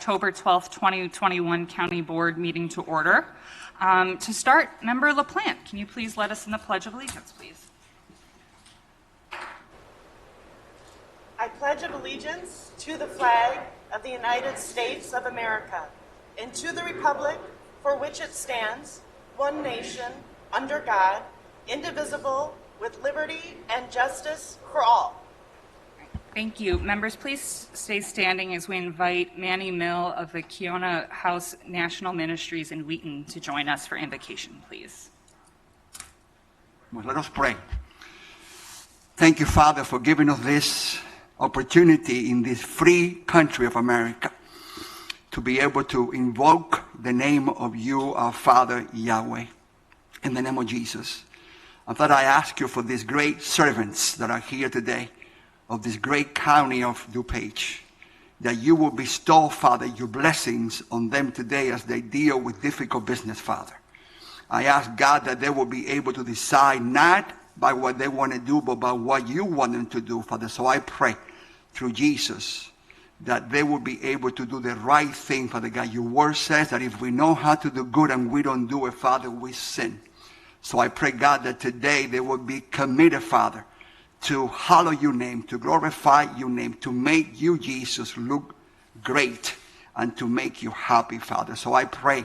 October 12th, 2021 County Board meeting to order. To start, Member LaPlante, can you please let us in the Pledge of Allegiance, please? I pledge allegiance to the flag of the United States of America and to the republic for which it stands, one nation, under God, indivisible, with liberty and justice for all. Thank you. Members, please stay standing as we invite Manny Mill of the Kiona House National Ministries in Wheaton to join us for invocation, please. Well, let us pray. Thank you, Father, for giving us this opportunity in this free country of America to be able to invoke the name of you, our Father, Yahweh, in the name of Jesus. And Father, I ask you for these great servants that are here today of this great county of Dupage, that you will bestow, Father, your blessings on them today as they deal with difficult business, Father. I ask, God, that they will be able to decide not by what they want to do, but by what you want them to do, Father. So I pray through Jesus that they will be able to do the right thing, Father God. Your word says that if we know how to do good and we don't do it, Father, we sin. So I pray, God, that today they will be committed, Father, to hallow your name, to glorify your name, to make you, Jesus, look great and to make you happy, Father. So I pray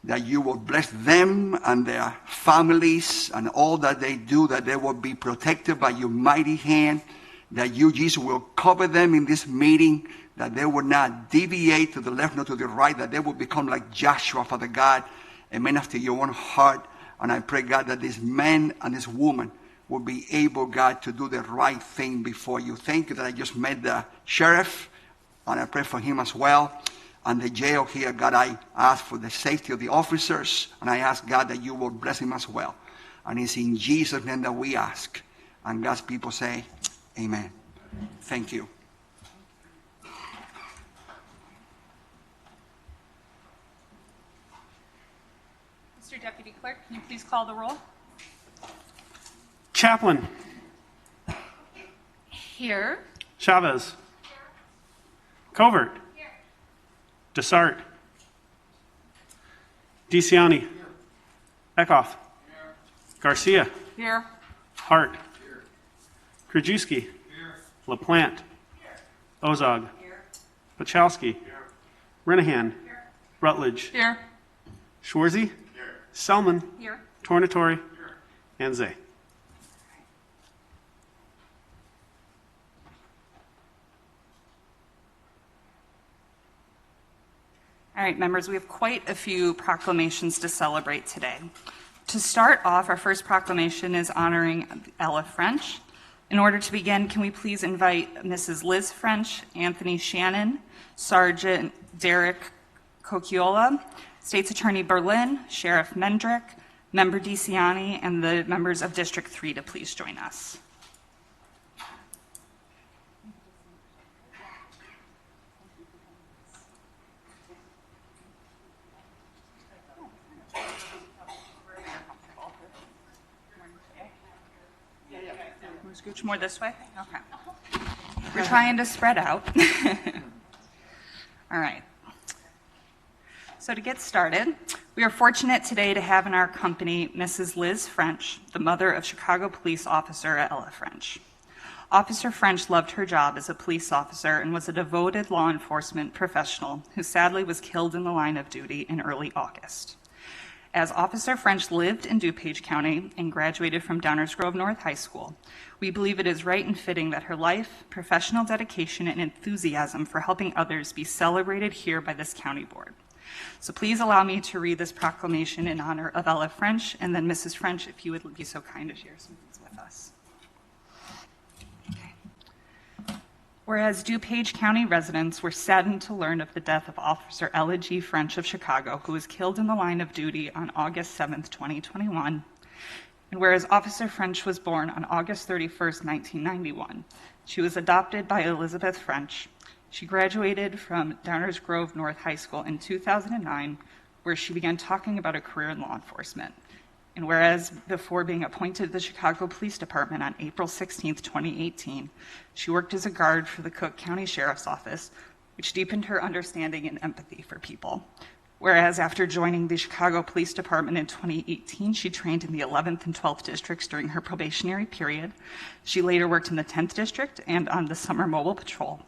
that you will bless them and their families and all that they do, that they will be protected by your mighty hand, that you, Jesus, will cover them in this meeting, that they will not deviate to the left nor to the right, that they will become like Joshua, Father God, a man after your own heart. And I pray, God, that this man and this woman will be able, God, to do the right thing before you. Thank you that I just met the sheriff, and I pray for him as well. And the jail here, God, I ask for the safety of the officers, and I ask, God, that you will bless him as well. And it's in Jesus' name that we ask. And God's people say, amen. Thank you. Mr. Deputy Clerk, can you please call the roll? Chaplain. Here. Chavez. Covert. Desart. DeCiani. Eckhoff. Garcia. Here. Hart. Krajewski. LaPlante. Ozog. Pachowski. Renahan. Rutledge. Here. Schwarzy. Selman. Here. Tornatore. And Zay. All right, members, we have quite a few proclamations to celebrate today. To start off, our first proclamation is honoring Ella French. In order to begin, can we please invite Mrs. Liz French, Anthony Shannon, Sergeant Derek Cocchiola, State's Attorney Berlin, Sheriff Mendrick, Member DeCiani, and the members of District 3 to please join us. Scooch more this way? Okay. We're trying to spread out. All right. So to get started, we are fortunate today to have in our company Mrs. Liz French, the mother of Chicago police officer Ella French. Officer French loved her job as a police officer and was a devoted law enforcement professional who sadly was killed in the line of duty in early August. As Officer French lived in Dupage County and graduated from Downers Grove North High School, we believe it is right and fitting that her life, professional dedication, and enthusiasm for helping others be celebrated here by this county board. So please allow me to read this proclamation in honor of Ella French, and then Mrs. French, if you would be so kind to share some things with us. Whereas Dupage County residents were saddened to learn of the death of Officer Ella G. French of Chicago, who was killed in the line of duty on August 7, 2021. And whereas Officer French was born on August 31st, 1991, she was adopted by Elizabeth French. She graduated from Downers Grove North High School in 2009, where she began talking about a career in law enforcement. And whereas before being appointed to the Chicago Police Department on April 16, 2018, she worked as a guard for the Cook County Sheriff's Office which deepened her understanding and empathy for people. Whereas after joining the Chicago Police Department in 2018, she trained in the 11th and 12th districts during her probationary period. She later worked in the 10th district and on the summer mobile patrol.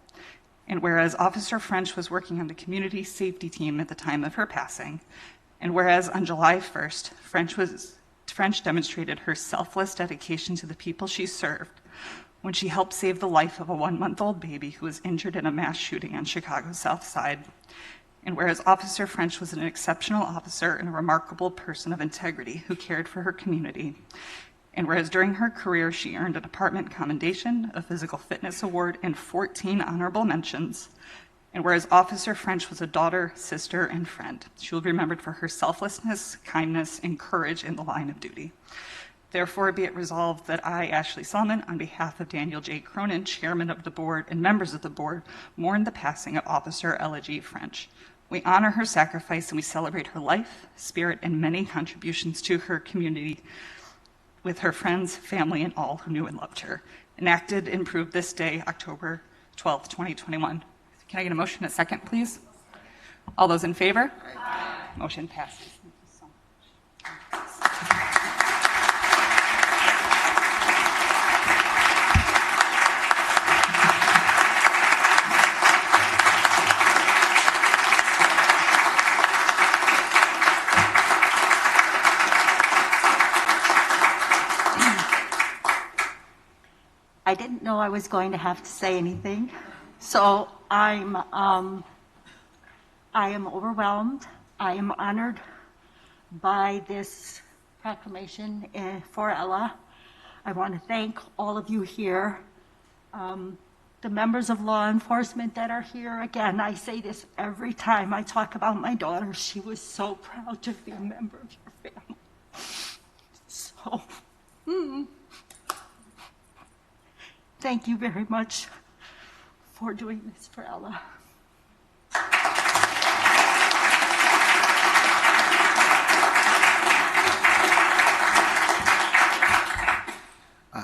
And whereas Officer French was working on the community safety team at the time of her passing, and whereas on July 1st, French demonstrated her selfless dedication to the people she served when she helped save the life of a 1-month-old baby who was injured in a mass shooting on Chicago's South Side. And whereas Officer French was an exceptional officer and a remarkable person of integrity who cared for her community. And whereas during her career, she earned a department commendation, a physical fitness award, and 14 honorable mentions. And whereas Officer French was a daughter, sister, and friend, she will be remembered for her selflessness, kindness, and courage in the line of duty. Therefore, be it resolved that I, Ashley Solomon, on behalf of Daniel J. Cronin, Chairman of the Board, and members of the Board, mourn the passing of Officer Ella G. French. We honor her sacrifice and we celebrate her life, spirit, and many contributions to her community with her friends, family, and all who knew and loved her. Enacted and approved this day, October 12th, 2021. Can I get a motion a second, please? All those in favor? Aye. Motion passes. Thank you so much. I didn't know I was going to have to say anything, so I am overwhelmed. I am honored by this proclamation for Ella. I want to thank all of you here, the members of law enforcement that are here. Again, I say this every time I talk about my daughter. She was so proud to be a member of your family. So, thank you very much for doing this for Ella.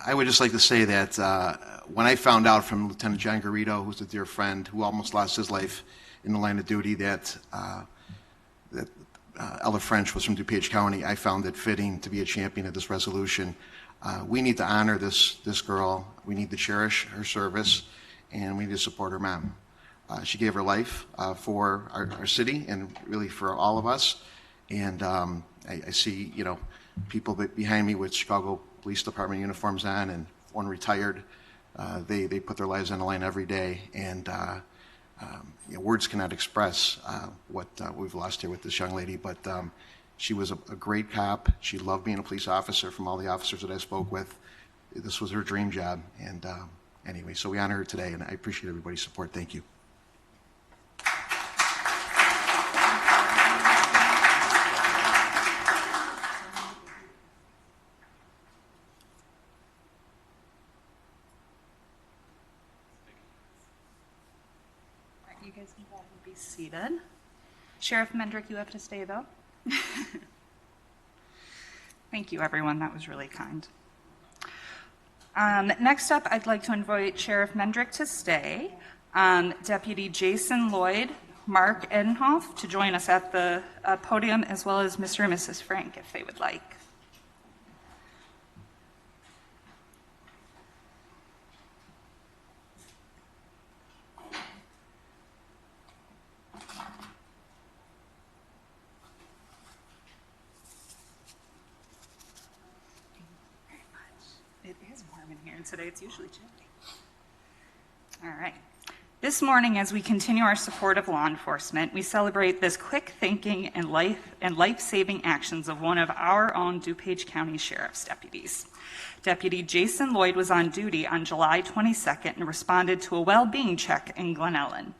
I would just like to say that when I found out from Lieutenant John Garrido, who's a dear friend, who almost lost his life in the line of duty, that Ella French was from Dupage County, I found it fitting to be a champion of this resolution. We need to honor this girl. We need to cherish her service, and we need to support her mom. She gave her life for our city and really for all of us. And I see, people behind me with Chicago Police Department uniforms on, and one retired. They put their lives on the line every day, and words cannot express what we've lost here with this young lady. But she was a great cop. She loved being a police officer. From all the officers that I spoke with, this was her dream job. And anyway, so we honor her today, and I appreciate everybody's support. Thank you. You guys can go ahead and be seated. Sheriff Mendrick, you have to stay, though. Thank you, everyone. That was really kind. Next up, I'd like to invite Sheriff Mendrick to stay, Deputy Jason Lloyd, Mark Edenhoff to join us at the podium, as well as Mr. and Mrs. Frank, if they would like. Today it's usually chilly. All right. This morning, as we continue our support of law enforcement, we celebrate this quick thinking and life-saving actions of one of our own Dupage County Sheriff's deputies. Deputy Jason Lloyd was on duty on July 22nd and responded to a well-being check in Glen Ellen.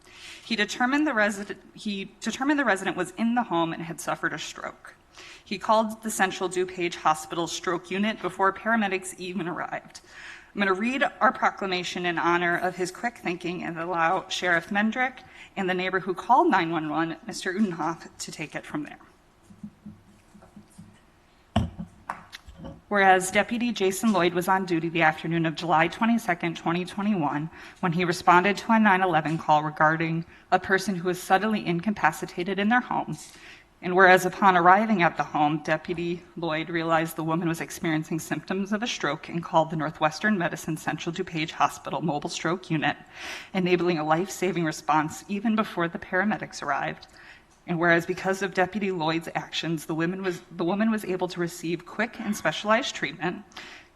He determined the resident was in the home and had suffered a stroke. He called the Central Dupage Hospital stroke unit before paramedics even arrived. I'm going to read our proclamation in honor of his quick thinking and allow Sheriff Mendrick and the neighbor who called 911, Mr. Udenhoff, to take it from there. Whereas Deputy Jason Lloyd was on duty the afternoon of July 22nd, 2021, when he responded to a 911 call regarding a person who was suddenly incapacitated in their home. And whereas upon arriving at the home, Deputy Lloyd realized the woman was experiencing symptoms of a stroke and called the Northwestern Medicine Central Dupage Hospital Mobile Stroke Unit, enabling a life-saving response even before the paramedics arrived. And whereas because of Deputy Lloyd's actions, the woman was able to receive quick and specialized treatment.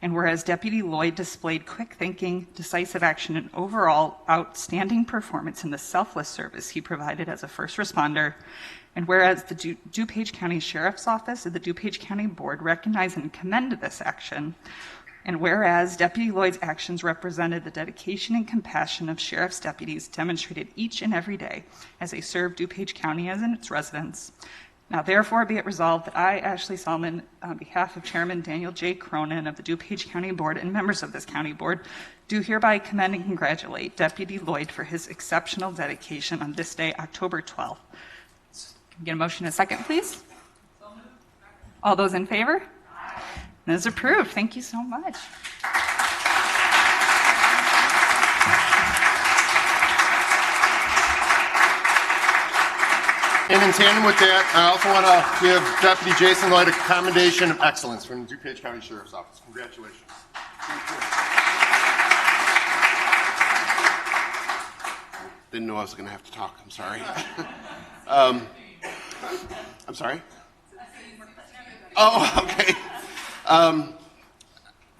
And whereas Deputy Lloyd displayed quick thinking, decisive action, and overall outstanding performance in the selfless service he provided as a first responder. And whereas the DuPage County Sheriff's Office and the DuPage County Board recognize and commend this action. And whereas Deputy Lloyd's actions represented the dedication and compassion of sheriff's deputies demonstrated each and every day as they serve DuPage County as in its residents. Now therefore be it resolved that I, Ashley Salmon, on behalf of Chairman Daniel J. Cronin of the DuPage County Board and members of this county board, do hereby commend and congratulate Deputy Lloyd for his exceptional dedication on this day, October 12th. Can we get a motion in a second, please? All those in favor? That is approved. Thank you so much. And in tandem with that, I also want to give Deputy Jason Lloyd a commendation of excellence from the DuPage County Sheriff's Office. Congratulations. Didn't know I was going to have to talk. I'm sorry. I'm sorry? Oh, okay.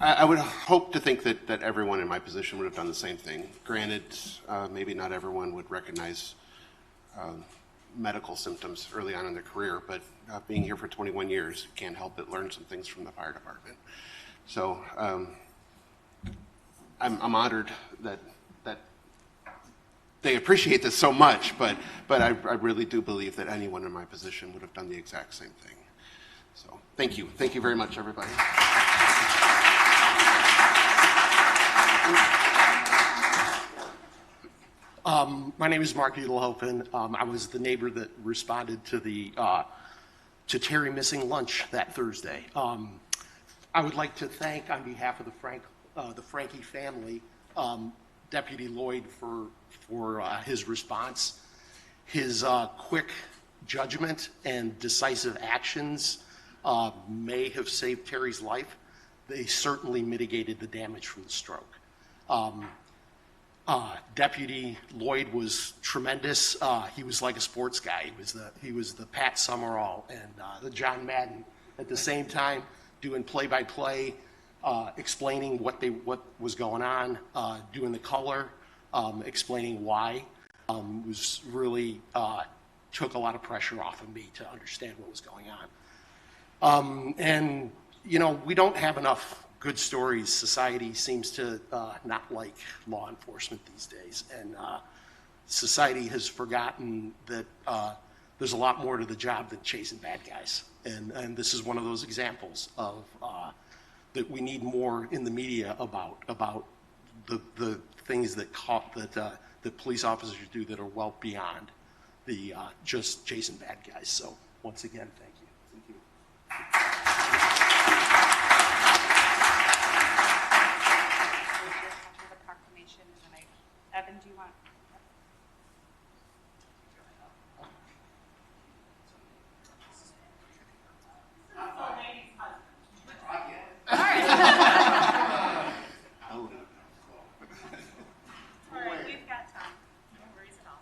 I would hope to think that everyone in my position would have done the same thing. Granted, maybe not everyone would recognize medical symptoms early on in their career, but being here for 21 years, you can't help but learn some things from the fire department. So I'm honored that they appreciate this so much, but I really do believe that anyone in my position would have done the exact same thing. So thank you. Thank you very much, everybody. My name is Mark Udelhofen. I was the neighbor that responded to to Terry missing lunch that Thursday. I would like to thank, on behalf of the Frankie family, Deputy Lloyd for his response. His quick judgment and decisive actions may have saved Terry's life. They certainly mitigated the damage from the stroke. Deputy Lloyd was tremendous. He was like a sports guy. He was the Pat Summerall and the John Madden at the same time, doing play-by-play, explaining what was going on, doing the color, explaining why. Was really took a lot of pressure off of me to understand what was going on. And you know, we don't have enough good stories. Society seems to not like law enforcement these days, and society has forgotten that there's a lot more to the job than chasing bad guys. And this is one of those examples of that we need more in the media about the things that police officers do that are well beyond the just chasing bad guys. So once again, thank you. Thank you. Evan, do you want? All right. All right, we've got time. No worries at all.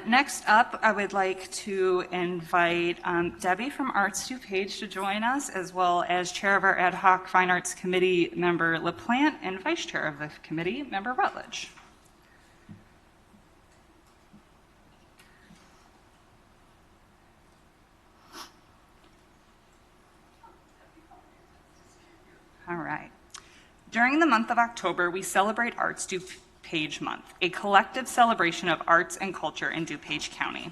Next up, I would like to invite Debbie from Arts DuPage to join us, as well as Chair of our Ad Hoc Fine Arts Committee, Member LaPlante, and Vice Chair of the committee, Member Rutledge. During the month of October, we celebrate Arts DuPage Month, a collective celebration of arts and culture in DuPage County.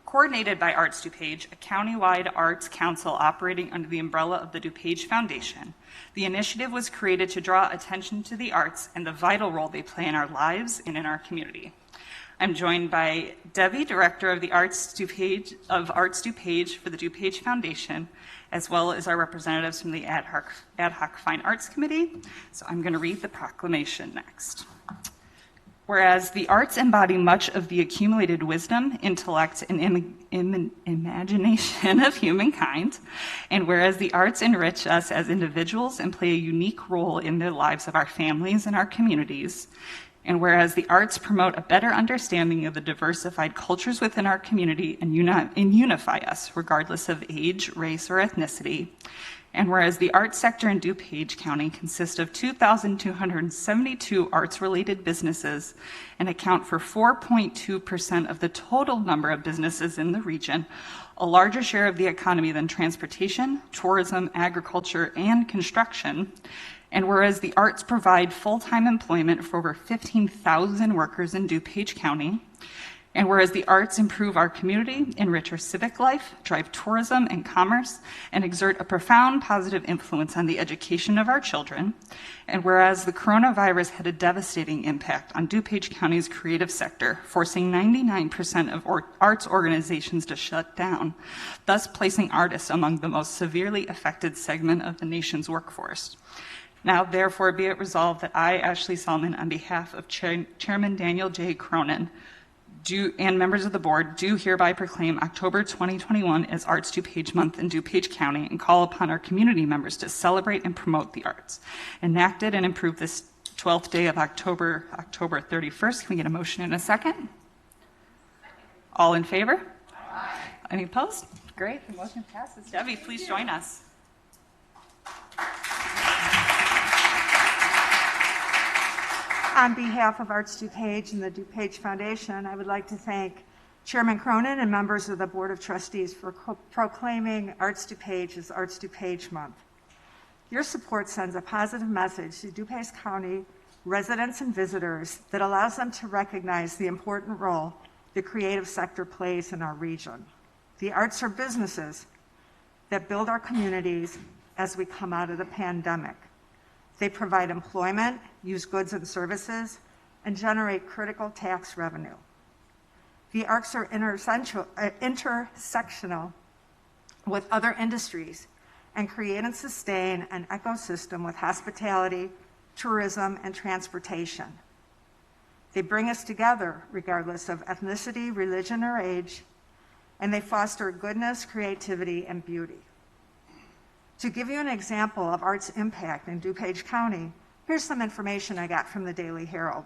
Coordinated by Arts DuPage, a countywide arts council operating under the umbrella of the Dupage Foundation, the initiative was created to draw attention to the arts and the vital role they play in our lives and in our community. I'm joined by Debbie, Director of the Arts DuPage for the Dupage Foundation, as well as our representatives from the Ad Hoc Fine Arts Committee. So I'm going to read the proclamation next. Whereas the arts embody much of the accumulated wisdom, intellect, and imagination of humankind, and whereas the arts enrich us as individuals and play a unique role in the lives of our families and our communities, and whereas the arts promote a better understanding of the diversified cultures within our community and unify us regardless of age, race, or ethnicity, and whereas the arts sector in DuPage County consists of 2,272 arts-related businesses and account for 4.2% of the total number of businesses in the region, a larger share of the economy than transportation, tourism, agriculture, and construction, and whereas the arts provide full-time employment for over 15,000 workers in DuPage County, and whereas the arts improve our community, enrich our civic life, drive tourism and commerce, and exert a profound positive influence on the education of our children, and whereas the coronavirus had a devastating impact on DuPage County's creative sector, forcing 99% of arts organizations to shut down, thus placing artists among the most severely affected segment of the nation's workforce. Now, therefore, be it resolved that I, Ashley Salmon, on behalf of Chairman Daniel J. Cronin, and members of the board, do hereby proclaim October 2021 as Arts DuPage Month in DuPage County and call upon our community members to celebrate and promote the arts. Enacted and approved this 12th day of October 31st. Can we get a motion in a second? All in favor? Aye. Any opposed? Great, the motion passes. Debbie, please join us. On behalf of Arts DuPage and the Dupage Foundation, I would like to thank Chairman Cronin and members of the Board of Trustees for proclaiming Arts DuPage as Arts DuPage Month. Your support sends a positive message to DuPage County residents and visitors that allows them to recognize the important role the creative sector plays in our region. The arts are businesses that build our communities as we come out of the pandemic. They provide employment, use goods and services, and generate critical tax revenue. The arts are intersectional with other industries and create and sustain an ecosystem with hospitality, tourism, and transportation. They bring us together regardless of ethnicity, religion, or age, and they foster goodness, creativity, and beauty. To give you an example of art's impact in DuPage County, here's some information I got from the Daily Herald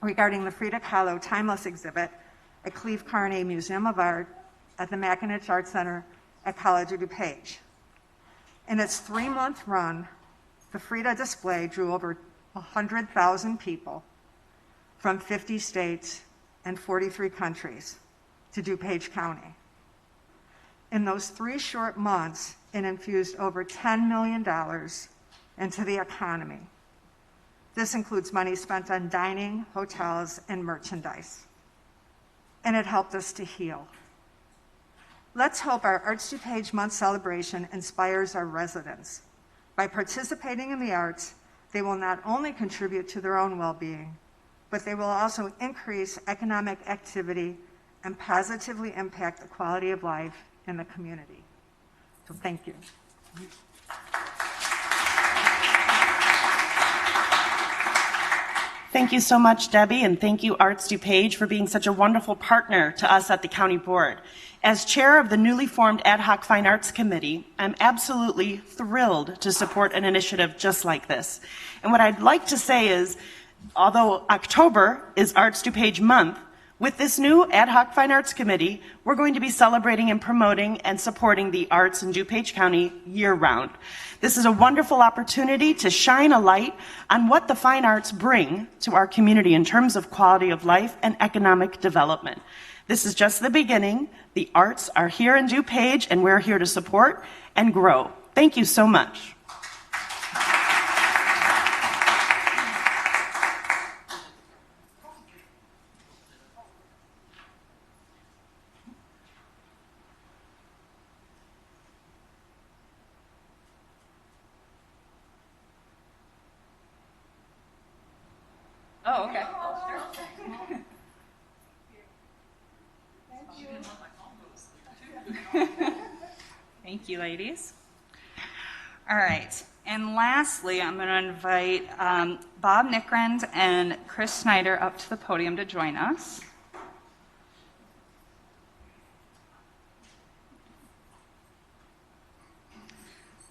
regarding the Frida Kahlo Timeless exhibit at Cleve Carney Museum of Art at the Mackinac Art Center at College of DuPage. In its 3-month run, the Frida display drew over 100,000 people from 50 states and 43 countries to DuPage County. In those 3 short months, it infused over $10 million into the economy. This includes money spent on dining, hotels, and merchandise. And it helped us to heal. Let's hope our Arts DuPage Month celebration inspires our residents. By participating in the arts, they will not only contribute to their own well-being, but they will also increase economic activity and positively impact the quality of life in the community. So thank you. Thank you so much, Debbie, and thank you, Arts DuPage, for being such a wonderful partner to us at the County Board. As chair of the newly formed Ad Hoc Fine Arts Committee, I'm absolutely thrilled to support an initiative just like this. And what I'd like to say is, although October is Arts DuPage Month, with this new Ad Hoc Fine Arts Committee, we're going to be celebrating and promoting and supporting the arts in DuPage County year-round. This is a wonderful opportunity to shine a light on what the fine arts bring to our community in terms of quality of life and economic development. This is just the beginning. The arts are here in DuPage, and we're here to support and grow. Thank you so much. Oh, okay. Thank you, ladies. All right. And lastly, I'm going to invite Bob Nickrand and Chris Snyder up to the podium to join us.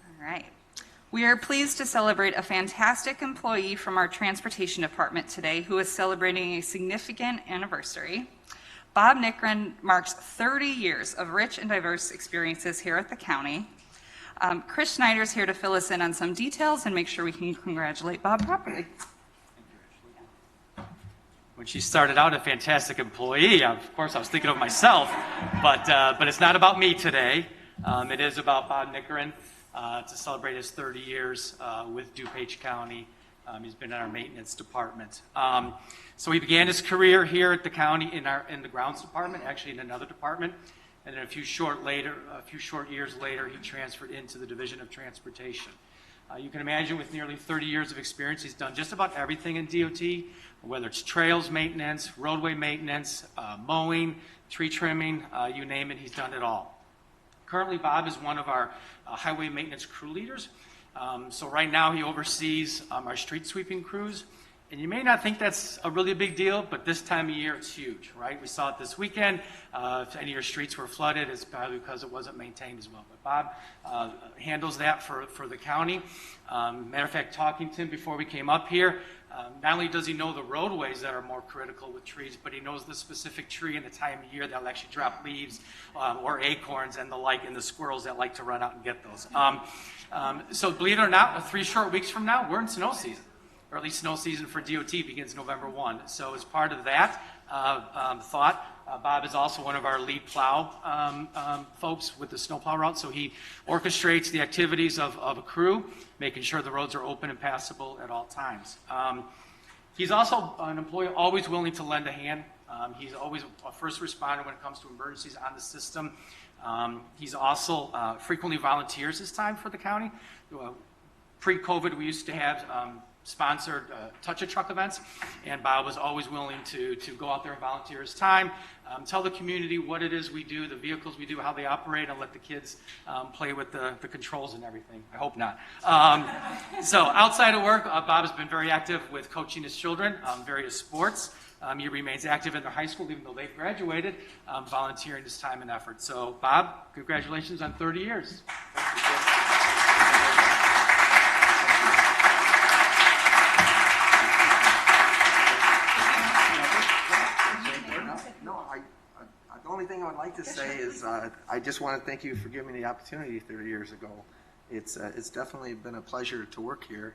All right. We are pleased to celebrate a fantastic employee from our transportation department today who is celebrating a significant anniversary. Bob Nickrand marks 30 years of rich and diverse experiences here at the county. Chris Snyder is here to fill us in on some details and make sure we can congratulate Bob properly. When she started out a fantastic employee, of course I was thinking of myself, but it's not about me today. It is about Bob Nickrand to celebrate his 30 years with Dupage County. He's been in our maintenance department. So he began his career here at the county in the grounds department, actually in another department. And then a few short years later, he transferred into the Division of Transportation. You can imagine with nearly 30 years of experience, he's done just about everything in DOT, whether it's trails maintenance, roadway maintenance, mowing, tree trimming, you name it, he's done it all. Currently, Bob is one of our highway maintenance crew leaders. So right now he oversees our street sweeping crews. And you may not think that's a really big deal, but this time of year it's huge, right? We saw it this weekend. If any of your streets were flooded, it's probably because it wasn't maintained as well. But Bob handles that for the county. Matter of fact, talking to him before we came up here, not only does he know the roadways that are more critical with trees, but he knows the specific tree and the time of year that'll actually drop leaves or acorns and the like, and the squirrels that like to run out and get those. So believe it or not, 3 short weeks from now, we're in snow season. Or at least snow season for DOT begins November 1. So as part of that thought, Bob is also one of our lead plow folks with the snowplow route. So he orchestrates the activities of a crew, making sure the roads are open and passable at all times. He's also an employee always willing to lend a hand. He's always a first responder when it comes to emergencies on the system. He's also frequently volunteers his time for the county. Pre-COVID, we used to have sponsored touch-a-truck events, and Bob was always willing to go out there and volunteer his time, tell the community what it is we do, the vehicles we do, how they operate, and let the kids play with the controls and everything. I hope not. So outside of work, Bob has been very active with coaching his children, various sports. He remains active in their high school, even though they've graduated, volunteering his time and effort. So Bob, congratulations on 30 years. Thank you. The only thing I would like to say is I just want to thank you for giving me the opportunity 30 years ago. It's definitely been a pleasure to work here.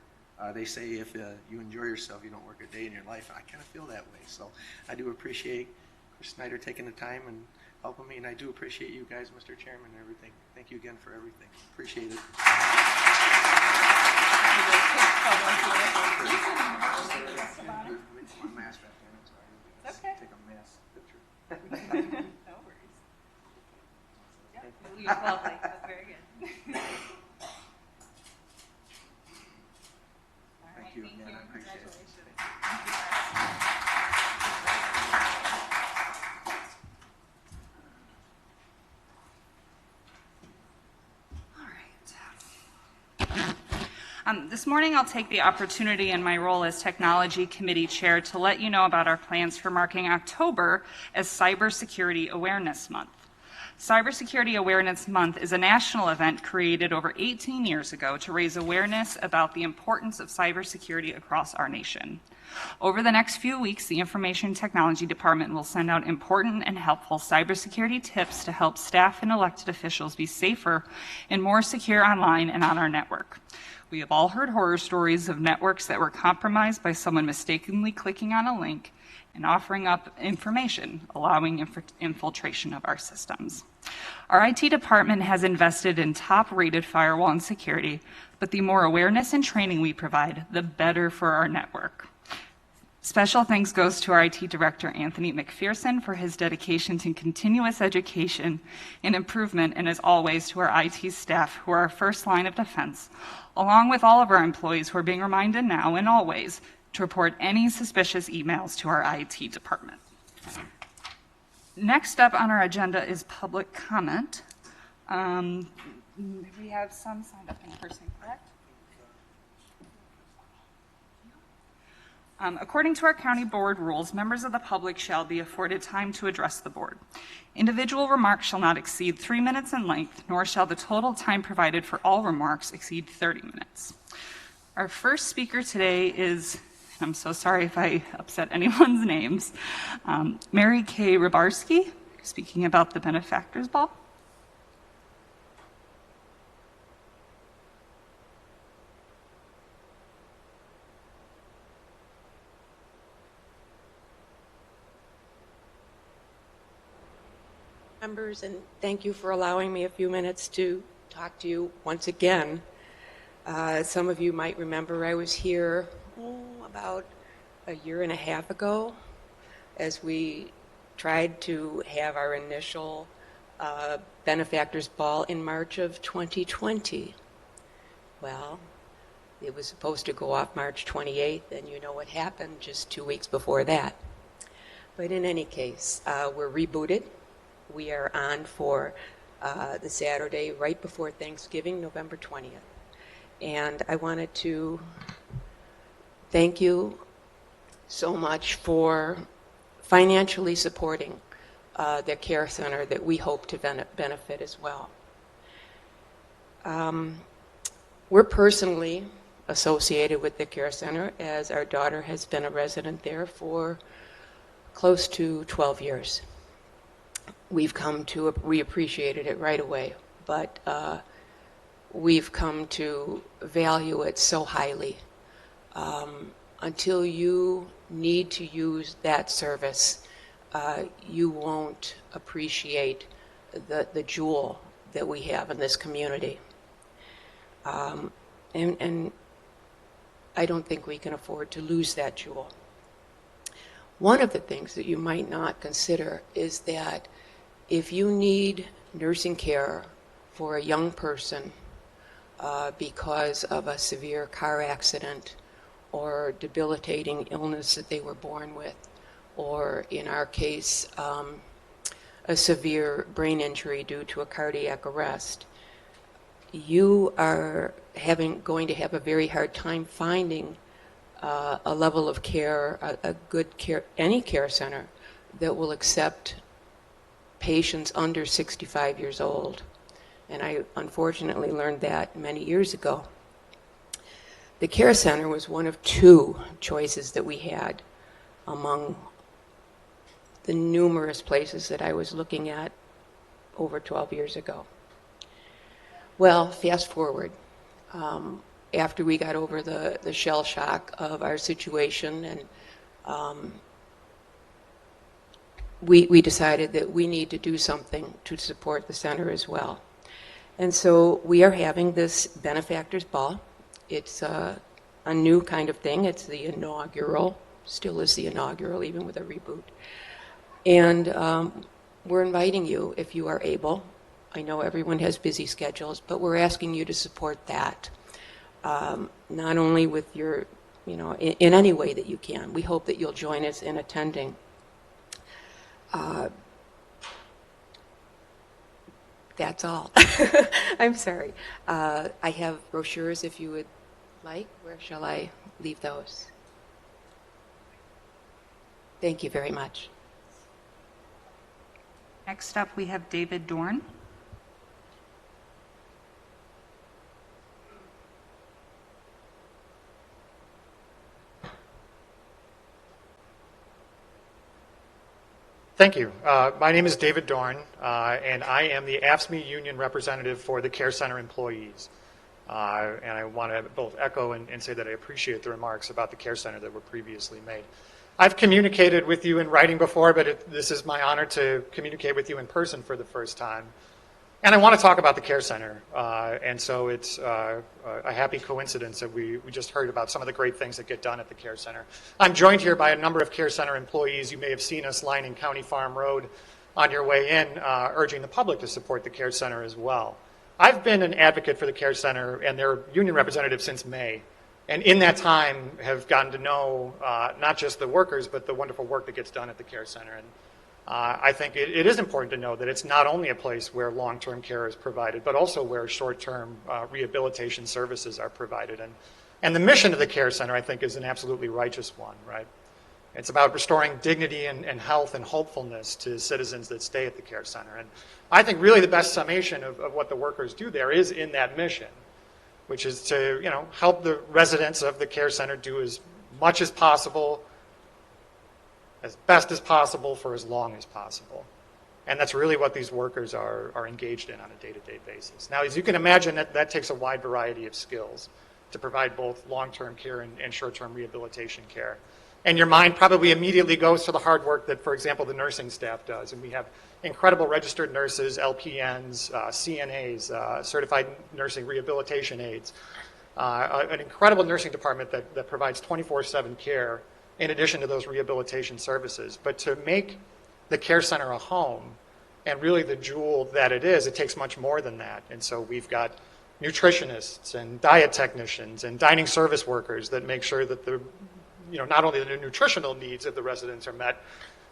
They say if you enjoy yourself, you don't work a day in your life. I kind of feel that way. So I do appreciate Chris Snyder taking the time and helping me, and I do appreciate you guys, Mr. Chairman, and everything. Thank you again for everything. Appreciate it. My mask back there. I'm sorry. Okay. Take a mask picture. No worries. Yep, you look lovely. That's very good. All right, Thank you again. I appreciate it. Congratulations. This morning, I'll take the opportunity in my role as Technology Committee Chair to let you know about our plans for marking October as Cybersecurity Awareness Month. Cybersecurity Awareness Month is a national event created over 18 years ago to raise awareness about the importance of cybersecurity across our nation. Over the next few weeks, the Information Technology Department will send out important and helpful cybersecurity tips to help staff and elected officials be safer and more secure online and on our network. We have all heard horror stories of networks that were compromised by someone mistakenly clicking on a link and offering up information, allowing infiltration of our systems. Our IT department has invested in top-rated firewall and security, but the more awareness and training we provide, the better for our network. Special thanks goes to our IT Director, Anthony McPherson, for his dedication to continuous education and improvement, and as always, to our IT staff, who are our first line of defense, along with all of our employees who are being reminded now and always to report any suspicious emails to our IT department. Next up on our agenda is public comment. We have some signed up in person, correct? According to our county board rules, members of the public shall be afforded time to address the board. Individual remarks shall not exceed 3 minutes in length, nor shall the total time provided for all remarks exceed 30 minutes. Our first speaker today is, I'm so sorry if I upset anyone's names, Mary Kay Rybarski, speaking about the benefactors ball. Members, and thank you for allowing me a few minutes to talk to you once again. Some of you might remember I was here about a year and a half ago as we tried to have our initial benefactors ball in March of 2020. Well, it was supposed to go off March 28th, and you know what happened just 2 weeks before that. But in any case, we're rebooted. We are on for the Saturday right before Thanksgiving, November 20th. And I wanted to thank you so much for financially supporting the care center that we hope to benefit as well. We're personally associated with the care center as our daughter has been a resident there for close to 12 years. We've come to, we appreciated it right away, but we've come to value it so highly. Until you need to use that service, you won't appreciate the jewel that we have in this community. And I don't think we can afford to lose that jewel. One of the things that you might not consider is that if you need nursing care for a young person because of a severe car accident or debilitating illness that they were born with, or in our case, a severe brain injury due to a cardiac arrest, you are going to have a very hard time finding a level of care, a good care, any care center that will accept patients under 65 years old. And I unfortunately learned that many years ago. The care center was one of 2 choices that we had among the numerous places that I was looking at over 12 years ago. Well, fast forward. After we got over the shell shock of our situation, and we decided that we need to do something to support the center as well. And so we are having this benefactors ball. It's a new kind of thing. It's the inaugural, still is the inaugural, even with a reboot. And we're inviting you, if you are able. I know everyone has busy schedules, but we're asking you to support that. Not only with your, in any way that you can. We hope that you'll join us in attending. That's all. I'm sorry. I have brochures if you would like. Where shall I leave those? Thank you very much. Next up, we have David Dorn. Thank you. My name is David Dorn, and I am the AFSCME union representative for the Care Center employees. And I want to both echo and say that I appreciate the remarks about the Care Center that were previously made. I've communicated with you in writing before, but this is my honor to communicate with you in person for the first time. And I want to talk about the Care Center. And so it's a happy coincidence that we just heard about some of the great things that get done at the Care Center. I'm joined here by a number of Care Center employees. You may have seen us lining County Farm Road on your way in, urging the public to support the Care Center as well. I've been an advocate for the Care Center and their union representative since May. And in that time, have gotten to know not just the workers, but the wonderful work that gets done at the care center. And I think it is important to know that it's not only a place where long-term care is provided, but also where short-term rehabilitation services are provided. And the mission of the care center, I think, is an absolutely righteous one, right? It's about restoring dignity and health and hopefulness to citizens that stay at the care center. And I think really the best summation of what the workers do there is in that mission, which is to, help the residents of the care center do as much as possible, as best as possible, for as long as possible. And that's really what these workers are engaged in on a day-to-day basis. Now, as you can imagine, that takes a wide variety of skills to provide both long-term care and short-term rehabilitation care. And your mind probably immediately goes to the hard work that, for example, the nursing staff does. And we have incredible registered nurses, LPNs, CNAs, certified nursing rehabilitation aides, an incredible nursing department that provides 24/7 care in addition to those rehabilitation services. But to make the care center a home, and really the jewel that it is, it takes much more than that. And so we've got nutritionists and diet technicians and dining service workers that make sure that not only the nutritional needs of the residents are met,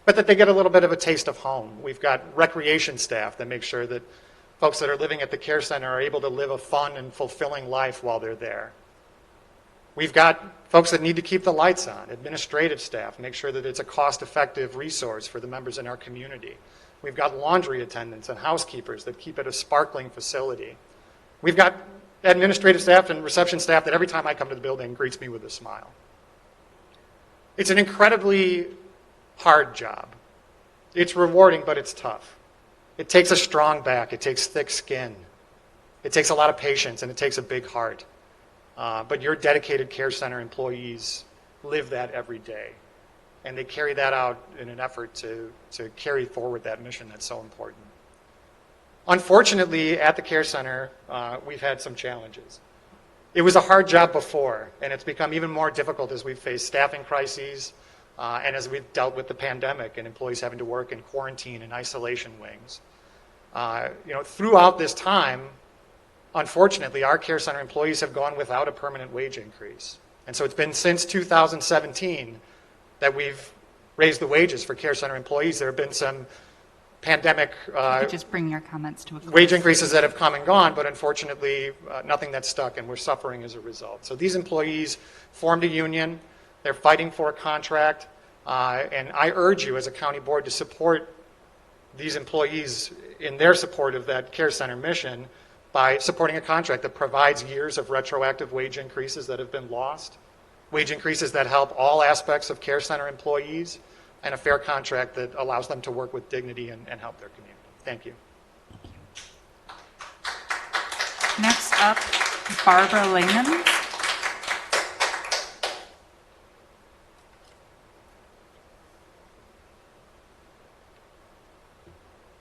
but that they get a little bit of a taste of home. We've got recreation staff that make sure that folks that are living at the care center are able to live a fun and fulfilling life while they're there. We've got folks that need to keep the lights on, administrative staff, make sure that it's a cost-effective resource for the members in our community. We've got laundry attendants and housekeepers that keep it a sparkling facility. We've got administrative staff and reception staff that every time I come to the building greets me with a smile. It's an incredibly hard job. It's rewarding, but it's tough. It takes a strong back. It takes thick skin. It takes a lot of patience, and it takes a big heart. But your dedicated care center employees live that every day, and they carry that out in an effort to carry forward that mission that's so important. Unfortunately, at the care center, we've had some challenges. It was a hard job before, and it's become even more difficult as we've faced staffing crises and as we've dealt with the pandemic and employees having to work in quarantine and isolation wings. Throughout this time, unfortunately, our care center employees have gone without a permanent wage increase. And so it's been since 2017 that we've raised the wages for care center employees. There have been some pandemic just bring your comments to a close. Wage increases that have come and gone, but unfortunately nothing that's stuck, and we're suffering as a result. So these employees formed a union. They're fighting for a contract, and I urge you as a county board to support these employees in their support of that care center mission by supporting a contract that provides years of retroactive wage increases that have been lost, wage increases that help all aspects of care center employees, and a fair contract that allows them to work with dignity and help their community. Thank you. Next up, Barbara Lehman.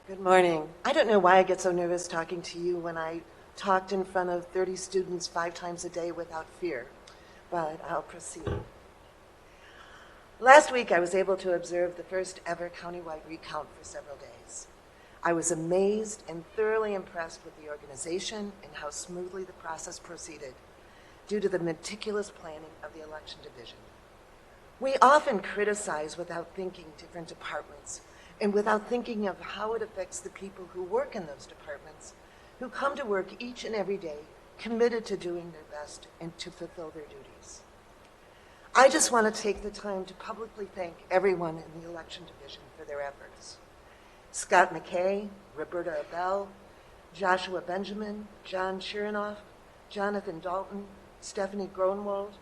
Good morning. I don't know why I get so nervous talking to you when I talked in front of 30 students 5 times a day without fear, but I'll proceed. Last week, I was able to observe the first ever countywide recount for several days. I was amazed and thoroughly impressed with the organization and how smoothly the process proceeded due to the meticulous planning of the election division. We often criticize without thinking different departments and without thinking of how it affects the people who work in those departments, who come to work each and every day committed to doing their best and to fulfill their duties. I just want to take the time to publicly thank everyone in the election division for their efforts. Scott McKay, Roberta Abell, Joshua Benjamin, John Chirinoff, Jonathan Dalton, Stephanie Gronwald,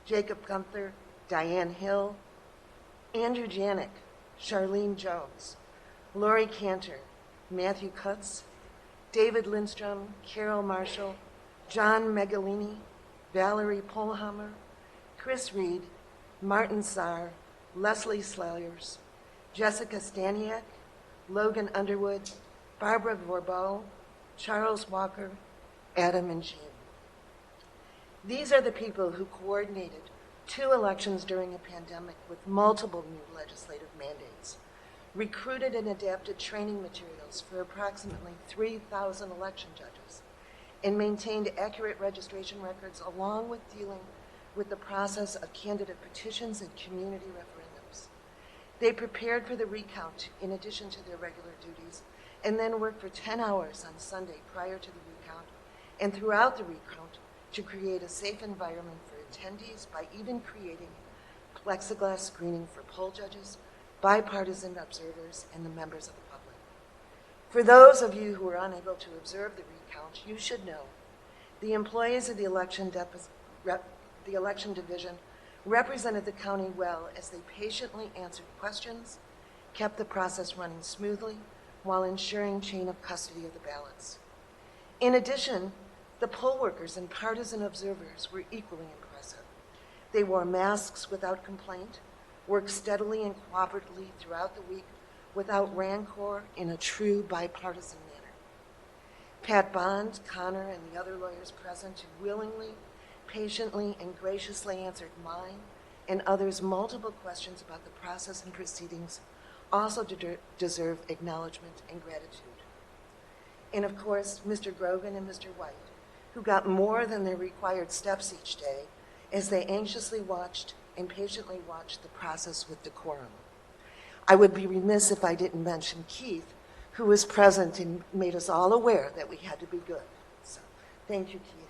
Jacob Gunther, Diane Hill, Andrew Janik, Charlene Jones, Lori Cantor, Matthew Kutz, David Lindstrom, Carol Marshall, John Megalini, Valerie Polhammer, Chris Reed, Martin Saar, Leslie Slayers, Jessica Staniak, Logan Underwood, Barbara Vorbeau, Charles Walker, Adam and Jean. These are the people who coordinated 2 elections during a pandemic with multiple new legislative mandates, recruited and adapted training materials for approximately 3,000 election judges, and maintained accurate registration records along with dealing with the process of candidate petitions and community referendums. They prepared for the recount in addition to their regular duties, and then worked for 10 hours on Sunday prior to the recount and throughout the recount to create a safe environment for attendees by even creating plexiglass screening for poll judges, bipartisan observers, and the members of the public. For those of you who were unable to observe the recount, you should know the employees of the election division represented the county well as they patiently answered questions, kept the process running smoothly, while ensuring chain of custody of the ballots. In addition, the poll workers and partisan observers were equally impressive. They wore masks without complaint, worked steadily and cooperatively throughout the week without rancor in a true bipartisan manner. Pat Bond, Connor, and the other lawyers present who willingly, patiently, and graciously answered mine and others' multiple questions about the process and proceedings also deserve acknowledgement and gratitude. And of course, Mr. Grogan and Mr. White, who got more than their required steps each day as they anxiously watched and patiently watched the process with decorum. I would be remiss if I didn't mention Keith, who was present and made us all aware that we had to be good. So, thank you, Keith.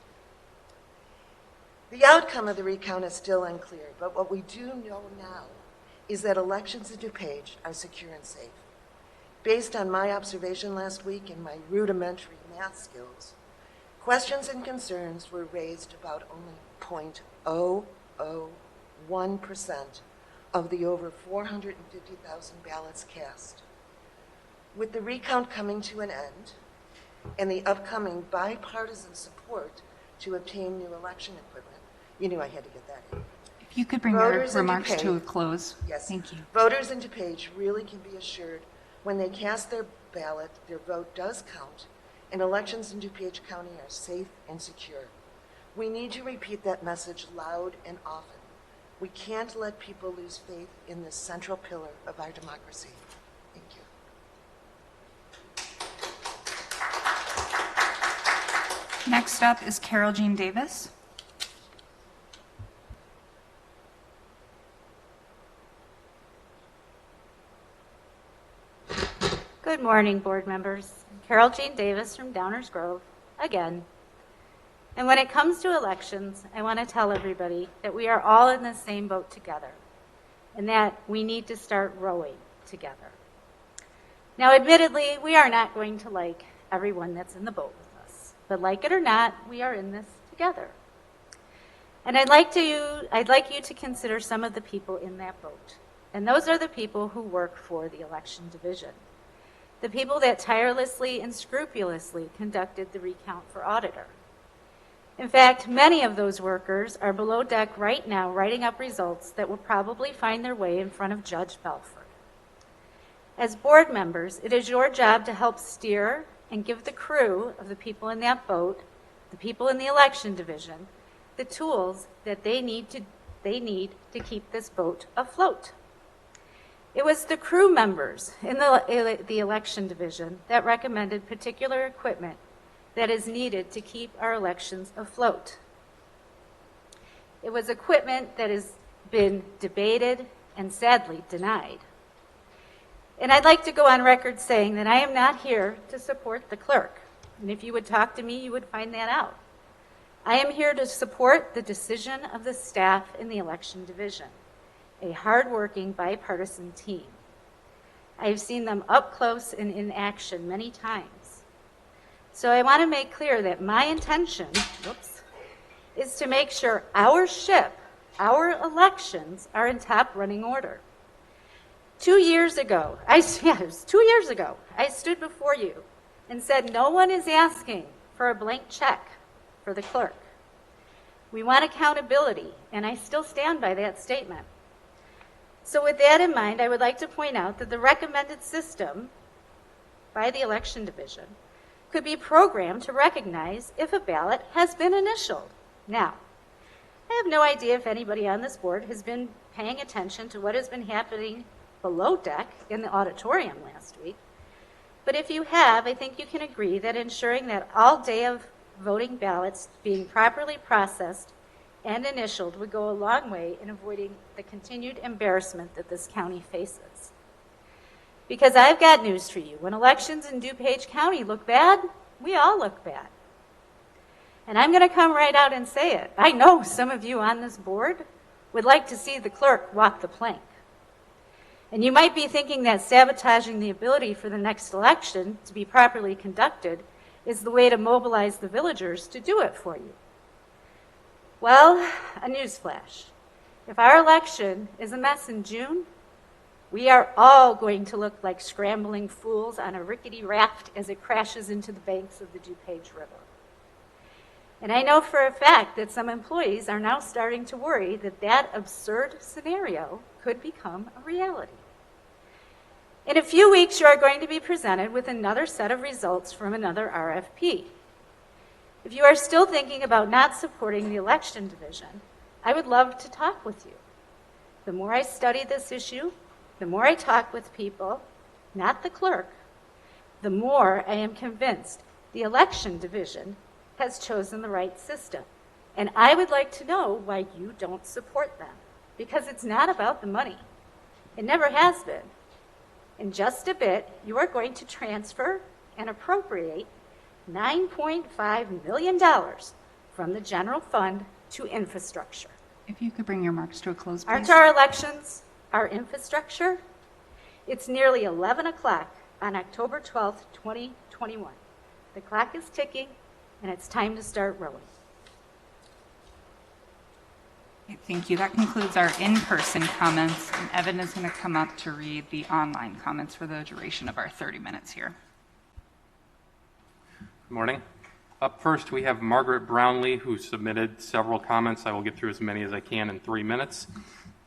The outcome of the recount is still unclear, but what we do know now is that elections in Dupage are secure and safe. Based on my observation last week and my rudimentary math skills, questions and concerns were raised about only 0.001% of the over 450,000 ballots cast. With the recount coming to an end and the upcoming bipartisan support to obtain new election equipment, you knew I had to get that in. If you could bring your remarks to a close. Yes. Thank you. Voters in Dupage really can be assured when they cast their ballot, their vote does count, and elections in Dupage County are safe and secure. We need to repeat that message loud and often. We can't let people lose faith in this central pillar of our democracy. Thank you. Next up is Carol Jean Davis. Good morning, board members. Carol Jean Davis from Downers Grove, again. And when it comes to elections, I want to tell everybody that we are all in the same boat together, and that we need to start rowing together. Now, admittedly, we are not going to like everyone that's in the boat with us, but like it or not, we are in this together. And I'd like you to consider some of the people in that boat, and those are the people who work for the election division. The people that tirelessly and scrupulously conducted the recount for auditor. In fact, many of those workers are below deck right now writing up results that will probably find their way in front of Judge Belford. As board members, it is your job to help steer and give the crew of the people in that boat, the people in the election division, the tools that they need to keep this boat afloat. It was the crew members in the election division that recommended particular equipment that is needed to keep our elections afloat. It was equipment that has been debated and sadly denied. And I'd like to go on record saying that I am not here to support the clerk. And if you would talk to me, you would find that out. I am here to support the decision of the staff in the election division, a hardworking bipartisan team. I have seen them up close and in action many times. So I want to make clear that my intention, is to make sure our ship, our elections, are in top running order. 2 years ago, it was 2 years ago, I stood before you and said no one is asking for a blank check for the clerk. We want accountability, and I still stand by that statement. So with that in mind, I would like to point out that the recommended system by the election division could be programmed to recognize if a ballot has been initialed. Now, I have no idea if anybody on this board has been paying attention to what has been happening below deck in the auditorium last week, but if you have, I think you can agree that ensuring that all day of voting ballots being properly processed and initialed would go a long way in avoiding the continued embarrassment that this county faces. Because I've got news for you. When elections in DuPage County look bad, we all look bad. And I'm going to come right out and say it. I know some of you on this board would like to see the clerk walk the plank. And you might be thinking that sabotaging the ability for the next election to be properly conducted is the way to mobilize the villagers to do it for you. Well, a newsflash. If our election is a mess in June, we are all going to look like scrambling fools on a rickety raft as it crashes into the banks of the DuPage River. And I know for a fact that some employees are now starting to worry that that absurd scenario could become a reality. In a few weeks, you are going to be presented with another set of results from another RFP. If you are still thinking about not supporting the election division, I would love to talk with you. The more I study this issue, the more I talk with people, not the clerk, the more I am convinced the election division has chosen the right system. And I would like to know why you don't support them, because it's not about the money. It never has been. In just a bit, you are going to transfer and appropriate $9.5 million from the general fund to infrastructure. If you could bring your remarks to a close, please. Aren't our elections our infrastructure? It's nearly 11 o'clock on October 12th, 2021. The clock is ticking, and it's time to start rowing. Okay, thank you. That concludes our in-person comments, and Evan is going to come up to read the online comments for the duration of our 30 minutes here. Good morning. Up first, we have Margaret Brownlee, who submitted several comments. I will get through as many as I can in 3 minutes.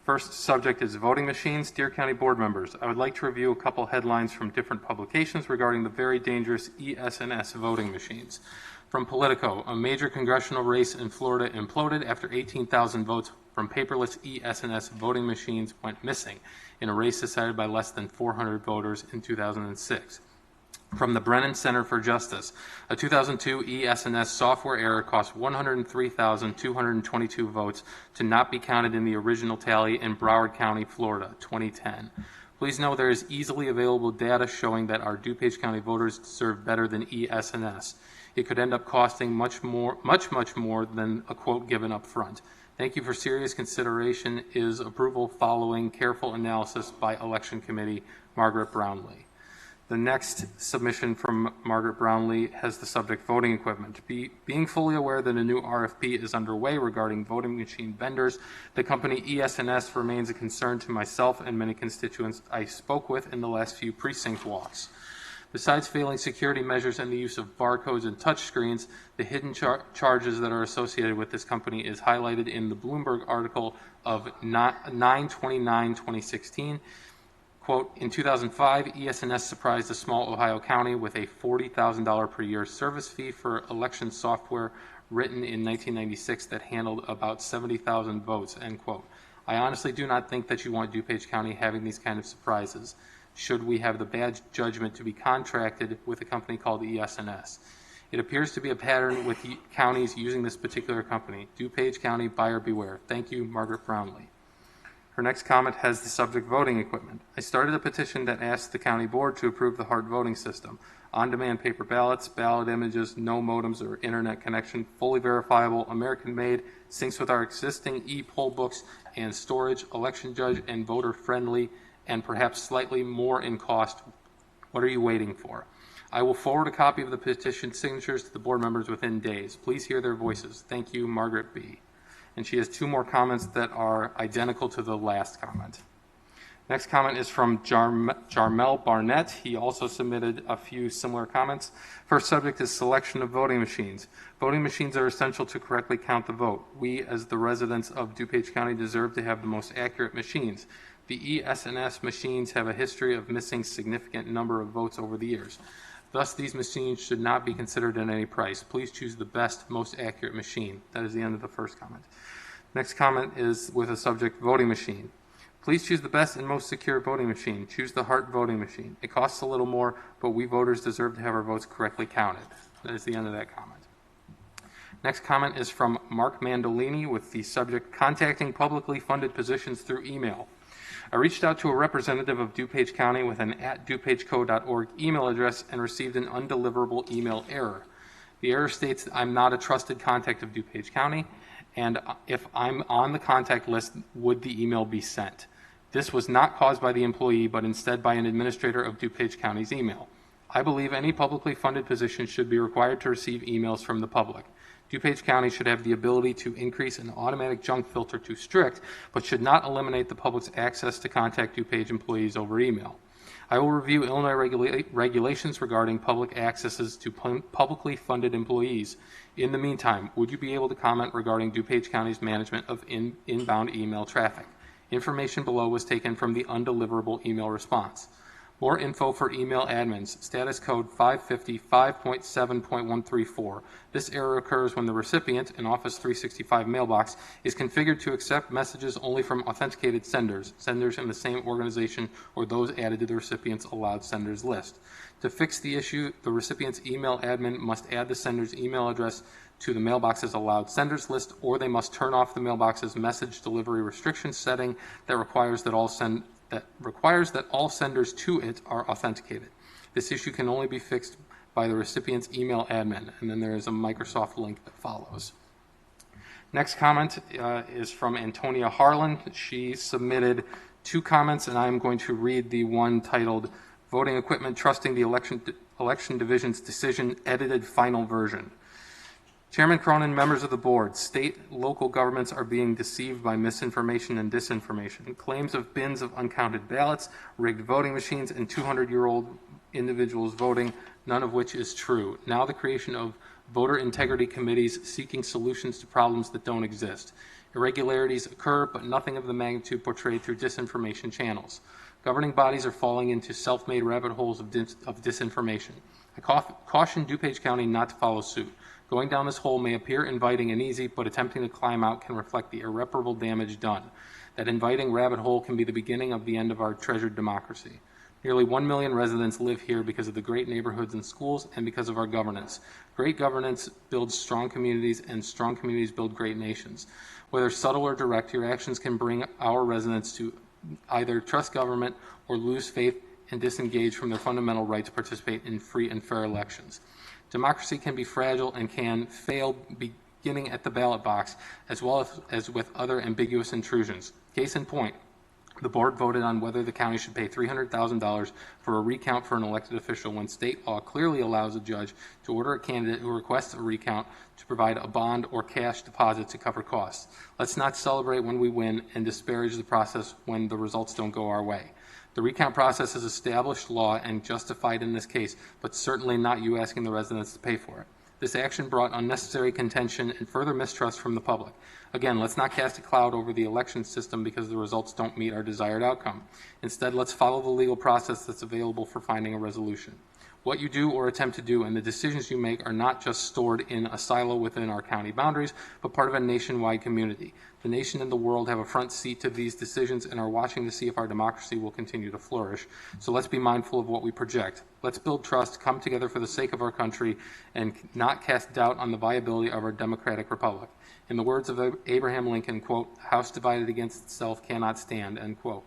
First subject is voting machines. Dear County Board members, I would like to review a couple headlines from different publications regarding the very dangerous ES&S voting machines. From Politico, a major congressional race in Florida imploded after 18,000 votes from paperless ES&S voting machines went missing in a race decided by less than 400 voters in 2006. From the Brennan Center for Justice, a 2002 ES&S software error cost 103,222 votes to not be counted in the original tally in Broward County, Florida, 2010. Please know there is easily available data showing that our DuPage County voters deserve better than ES&S. It could end up costing much more than a quote given up front. Thank you for serious consideration. Is approval following careful analysis by Election Committee, Margaret Brownlee. The next submission from Margaret Brownlee has the subject voting equipment. Being fully aware that a new RFP is underway regarding voting machine vendors, the company ES&S remains a concern to myself and many constituents I spoke with in the last few precinct walks. Besides failing security measures and the use of barcodes and touchscreens, the hidden charges that are associated with this company is highlighted in the Bloomberg article of 9/29/2016. Quote, in 2005, ES&S surprised a small Ohio county with a $40,000 per year service fee for election software written in 1996 that handled about 70,000 votes, end quote. I honestly do not think that you want DuPage County having these kind of surprises. Should we have the bad judgment to be contracted with a company called ES&S? It appears to be a pattern with counties using this particular company. DuPage County, buyer beware. Thank you, Margaret Brownlee. Her next comment has the subject voting equipment. I started a petition that asked the county board to approve the HART voting system. On-demand paper ballots, ballot images, no modems or internet connection, fully verifiable, American-made, syncs with our existing e-poll books and storage, election judge and voter friendly, and perhaps slightly more in cost. What are you waiting for? I will forward a copy of the petition signatures to the board members within days. Please hear their voices. Thank you, Margaret B. And she has two more comments that are identical to the last comment. Next comment is from Jarmel Barnett. He also submitted a few similar comments. First subject is selection of voting machines. Voting machines are essential to correctly count the vote. We, as the residents of DuPage County, deserve to have the most accurate machines. The ES&S machines have a history of missing significant number of votes over the years. Thus, these machines should not be considered at any price. Please choose the best, most accurate machine. That is the end of the first comment. Next comment is with a subject voting machine. Please choose the best and most secure voting machine. Choose the HART voting machine. It costs a little more, but we voters deserve to have our votes correctly counted. That is the end of that comment. Next comment is from Mark Mandolini with the subject, contacting publicly funded positions through email. I reached out to a representative of Dupage County with an @dupageco.org email address and received an undeliverable email error. The error states that I'm not a trusted contact of Dupage County, and if I'm on the contact list, would the email be sent? This was not caused by the employee, but instead by an administrator of Dupage County's email. I believe any publicly funded position should be required to receive emails from the public. Dupage County should have the ability to increase an automatic junk filter to strict, but should not eliminate the public's access to contact Dupage employees over email. I will review Illinois regulations regarding public accesses to publicly funded employees. In the meantime, would you be able to comment regarding Dupage County's management of inbound email traffic? Information below was taken from the undeliverable email response. More info for email admins, status code 555.7.134. This error occurs when the recipient, an Office 365 mailbox, is configured to accept messages only from authenticated senders in the same organization or those added to the recipient's allowed senders list. To fix the issue, the recipient's email admin must add the sender's email address to the mailbox's allowed senders list, or they must turn off the mailbox's message delivery restriction setting that requires that all senders to it are authenticated. This issue can only be fixed by the recipient's email admin, and then there is a Microsoft link that follows. Next comment is from Antonia Harlan. She submitted 2 comments, and I'm going to read the one titled Voting Equipment Trusting the Election Division's Decision, edited final version. Chairman Cronin, members of the board, state local governments are being deceived by misinformation and disinformation. Claims of bins of uncounted ballots, rigged voting machines, and 200-year-old individuals voting, none of which is true. Now the creation of voter integrity committees seeking solutions to problems that don't exist. Irregularities occur, but nothing of the magnitude portrayed through disinformation channels. Governing bodies are falling into self-made rabbit holes of disinformation. I caution Dupage County not to follow suit. Going down this hole may appear inviting and easy, but attempting to climb out can reflect the irreparable damage done. That inviting rabbit hole can be the beginning of the end of our treasured democracy. Nearly 1 million residents live here because of the great neighborhoods and schools and because of our governance. Great governance builds strong communities, and strong communities build great nations. Whether subtle or direct, your actions can bring our residents to either trust government or lose faith and disengage from their fundamental right to participate in free and fair elections. Democracy can be fragile and can fail beginning at the ballot box, as well as with other ambiguous intrusions. Case in point, the board voted on whether the county should pay $300,000 for a recount for an elected official when state law clearly allows a judge to order a candidate who requests a recount to provide a bond or cash deposit to cover costs. Let's not celebrate when we win and disparage the process when the results don't go our way. The recount process is established law and justified in this case, but certainly not you asking the residents to pay for it. This action brought unnecessary contention and further mistrust from the public. Again, let's not cast a cloud over the election system because the results don't meet our desired outcome. Instead, let's follow the legal process that's available for finding a resolution. What you do or attempt to do and the decisions you make are not just stored in a silo within our county boundaries, but part of a nationwide community. The nation and the world have a front seat to these decisions and are watching to see if our democracy will continue to flourish. So let's be mindful of what we project. Let's build trust, come together for the sake of our country, and not cast doubt on the viability of our democratic republic. In the words of Abraham Lincoln, quote, "House divided against itself cannot stand," end quote.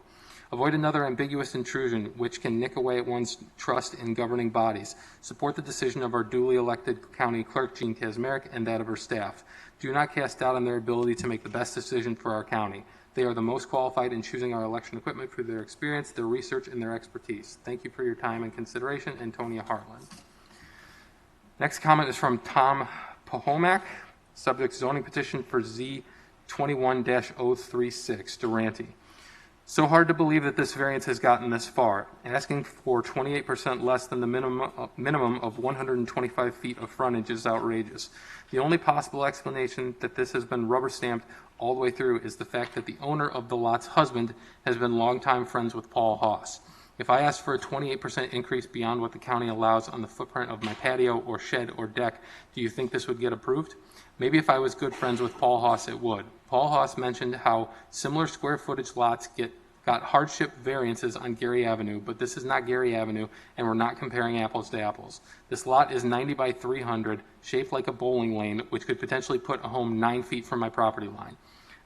Avoid another ambiguous intrusion which can nick away at one's trust in governing bodies. Support the decision of our duly elected county clerk, Jean Kazmarek, and that of her staff. Do not cast doubt on their ability to make the best decision for our county. They are the most qualified in choosing our election equipment for their experience, their research, and their expertise. Thank you for your time and consideration, Antonia Hartland. Next comment is from Tom Pahomak, subject zoning petition for Z21-036, Durante. So hard to believe that this variance has gotten this far. Asking for 28% less than the minimum of 125 feet of frontage is outrageous. The only possible explanation that this has been rubber stamped all the way through is the fact that the owner of the lot's husband has been longtime friends with Paul Haas. If I asked for a 28% increase beyond what the county allows on the footprint of my patio or shed or deck, do you think this would get approved? Maybe if I was good friends with Paul Haas, it would. Paul Haas mentioned how similar square footage lots get got hardship variances on Gary Avenue, but this is not Gary Avenue, and we're not comparing apples to apples. This lot is 90 by 300, shaped like a bowling lane, which could potentially put a home 9 feet from my property line.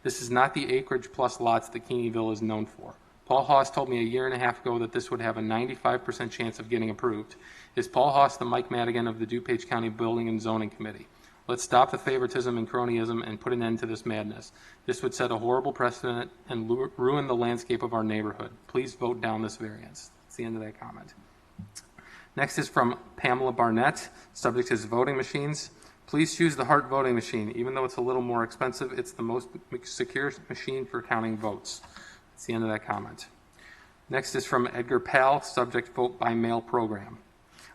This is not the acreage plus lots that Keeneyville is known for. Paul Haas told me a year and a half ago that this would have a 95% chance of getting approved. Is Paul Haas the Mike Madigan of the DuPage County Building and Zoning Committee? Let's stop the favoritism and cronyism and put an end to this madness. This would set a horrible precedent and ruin the landscape of our neighborhood. Please vote down this variance. That's the end of that comment. Next is from Pamela Barnett. Subject is voting machines. Please choose the Hart voting machine. Even though it's a little more expensive, it's the most secure machine for counting votes. That's the end of that comment. Next is from Edgar Pal. Subject, vote by mail program.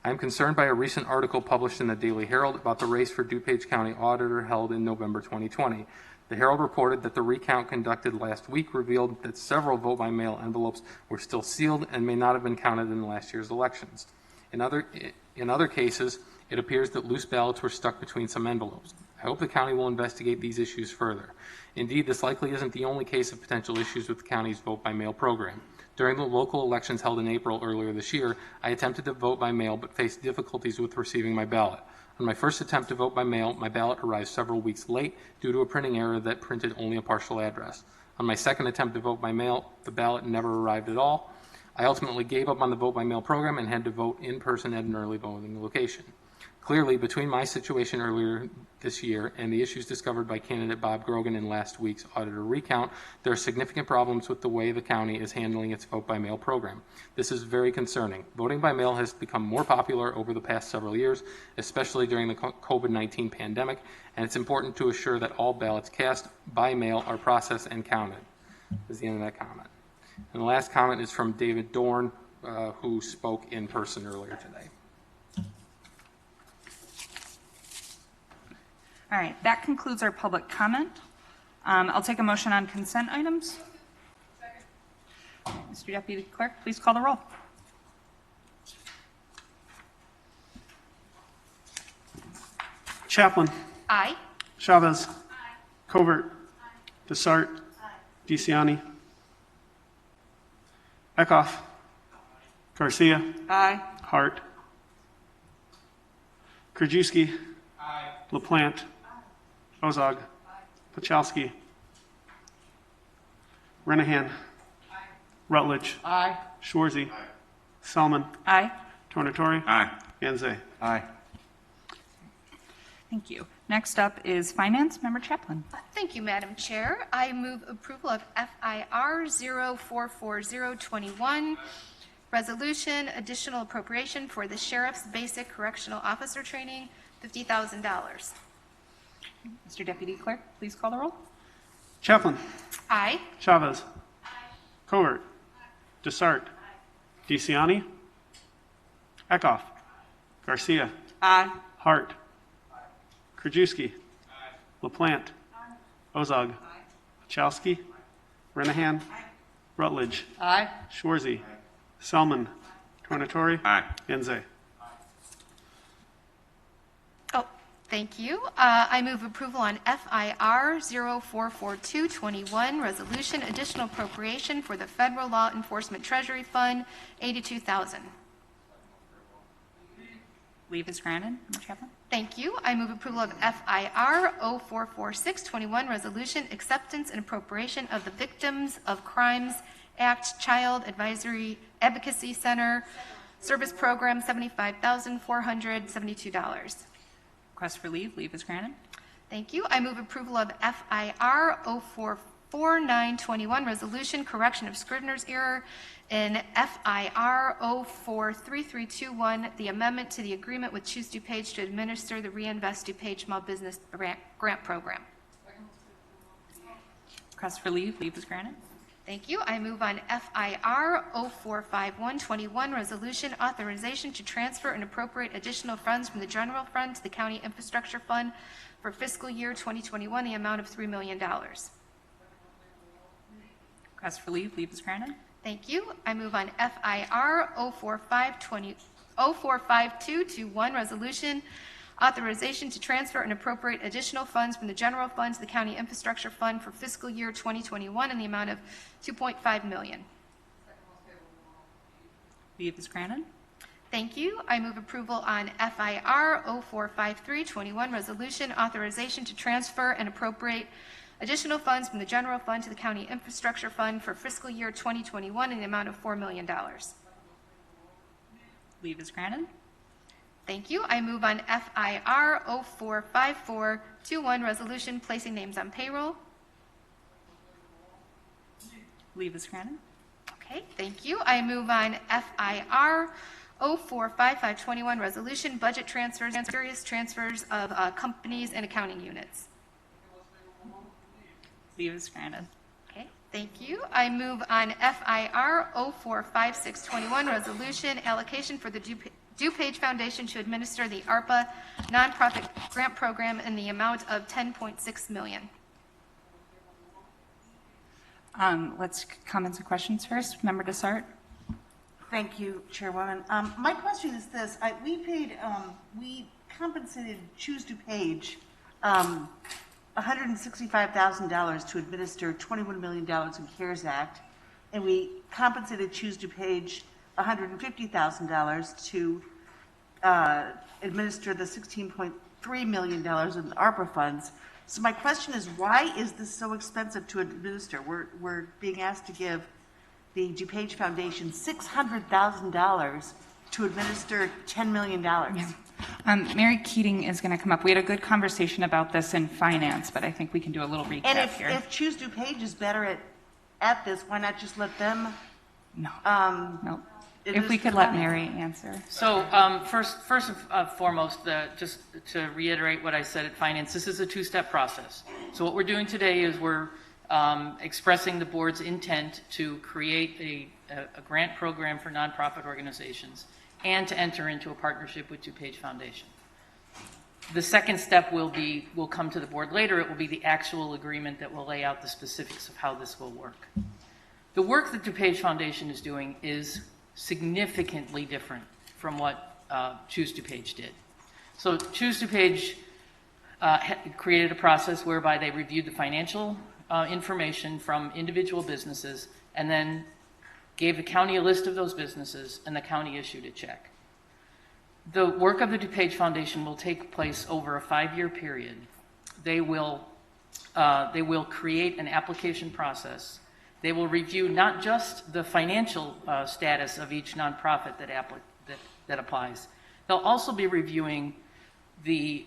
I am concerned by a recent article published in the Daily Herald about the race for DuPage County Auditor held in November 2020. The Herald reported that the recount conducted last week revealed that several vote-by-mail envelopes were still sealed and may not have been counted in last year's elections. In other cases, it appears that loose ballots were stuck between some envelopes. I hope the county will investigate these issues further. Indeed, this likely isn't the only case of potential issues with the county's vote-by-mail program. During the local elections held in April earlier this year, I attempted to vote by mail but faced difficulties with receiving my ballot. On my first attempt to vote by mail, my ballot arrived several weeks late due to a printing error that printed only a partial address. On my second attempt to vote by mail, the ballot never arrived at all. I ultimately gave up on the vote by mail program and had to vote in person at an early voting location. Clearly, between my situation earlier this year and the issues discovered by candidate Bob Grogan in last week's auditor recount, there are significant problems with the way the county is handling its vote-by-mail program. This is very concerning. Voting by mail has become more popular over the past several years, especially during the COVID-19 pandemic, and it's important to assure that all ballots cast by mail are processed and counted. This is the end of that comment. And the last comment is from David Dorn, who spoke in person earlier today. All right, that concludes our public comment. I'll take a motion on consent items. Second. Mr. Deputy Clerk, please call the roll. Chaplin. Aye. Chavez. Aye. Covert. Aye. Desart. Aye. DeCiani. Eckhoff. Garcia. Aye. Hart. Krajewski. Aye. LaPlante. Aye. Ozog. Aye. Pachowski. Renahan. Aye. Rutledge. Aye. Schwarzy. Aye. Salmon. Aye. Tornatori. Aye. And Zay. Aye. Thank you. Next up is Finance. Member Chaplin. Thank you, Madam Chair. I move approval of FIR 044021, resolution, additional appropriation for the Sheriff's Basic Correctional Officer Training, $50,000. Mr. Deputy Clerk, please call the roll. Chaplin. Aye. Chavez. Aye. Covert. Aye. Desart. Aye. DeCiani. Eckhoff. Garcia. Aye. Hart. Krajewski. LaPlante. Ozog. Pachowski. Renahan. Rutledge. Aye. Schwarzy. Salmon. Tornatori. And Zay. Oh, thank you. I move approval on FIR 044221, resolution, additional appropriation for the Federal Law Enforcement Treasury Fund, $82,000. Leave is granted. Member Chaplin. Thank you. I move approval of FIR 044621, resolution, acceptance and appropriation of the Victims of Crimes Act Child Advisory Advocacy Center Service Program, $75,472. Request for leave. Leave is granted. Thank you. I move approval of FIR 044921, resolution, correction of Scrivener's error in FIR 043321, the amendment to the agreement with Choose DuPage to administer the Reinvest DuPage Small Business Grant Program. Request for leave. Leave is granted. Thank you. I move on FIR 045121, resolution, authorization to transfer and appropriate additional funds from the general fund to the county infrastructure fund for fiscal year 2021, the amount of $3 million. Request for leave. Leave is granted. Thank you. I move on FIR 045221, resolution, authorization to transfer and appropriate additional funds from the general fund to the county infrastructure fund for fiscal year 2021 in the amount of $2.5 million. Leave is granted. Thank you. I move approval on FIR 045321, resolution authorization to transfer and appropriate additional funds from the general fund to the county infrastructure fund for fiscal year 2021 in the amount of $4 million. Leave is granted. Thank you. I move on FIR 045421, resolution placing names on payroll. Leave is granted. Okay, thank you. I move on FIR 045521, resolution budget transfers and various transfers of companies and accounting units. Leave is granted. Okay, thank you. I move on FIR 045621, resolution allocation for the Dupage Foundation to administer the ARPA nonprofit grant program in the amount of $10.6 million. Let's comments and questions first. Member Desart. Thank you, Chairwoman. My question is this: we compensated Choose Dupage $165,000 to administer $21 million in CARES Act, and we compensated Choose Dupage $150,000 to administer the $16.3 million in the ARPA funds. So my question is, why is this so expensive to administer? We're being asked to give the Dupage Foundation $600,000 to administer $10 million. Yeah. Mary Keating is going to come up. We had a good conversation about this in finance, but I think we can do a little recap and here. If Choose Dupage is better at this, why not just let them? No. No. If we could let Mary answer. So first and foremost, just to reiterate what I said at finance, this is a two-step process. So what we're doing today is we're expressing the board's intent to create a grant program for nonprofit organizations and to enter into a partnership with Dupage Foundation. The second step will come to the board later. It will be the actual agreement that will lay out the specifics of how this will work. The work that Dupage Foundation is doing is significantly different from what Choose Dupage did. So Choose Dupage created a process whereby they reviewed the financial information from individual businesses and then gave the county a list of those businesses, and the county issued a check. The work of the Dupage Foundation will take place over a 5-year period. They will create an application process. They will review not just the financial status of each nonprofit that applies. They'll also be reviewing the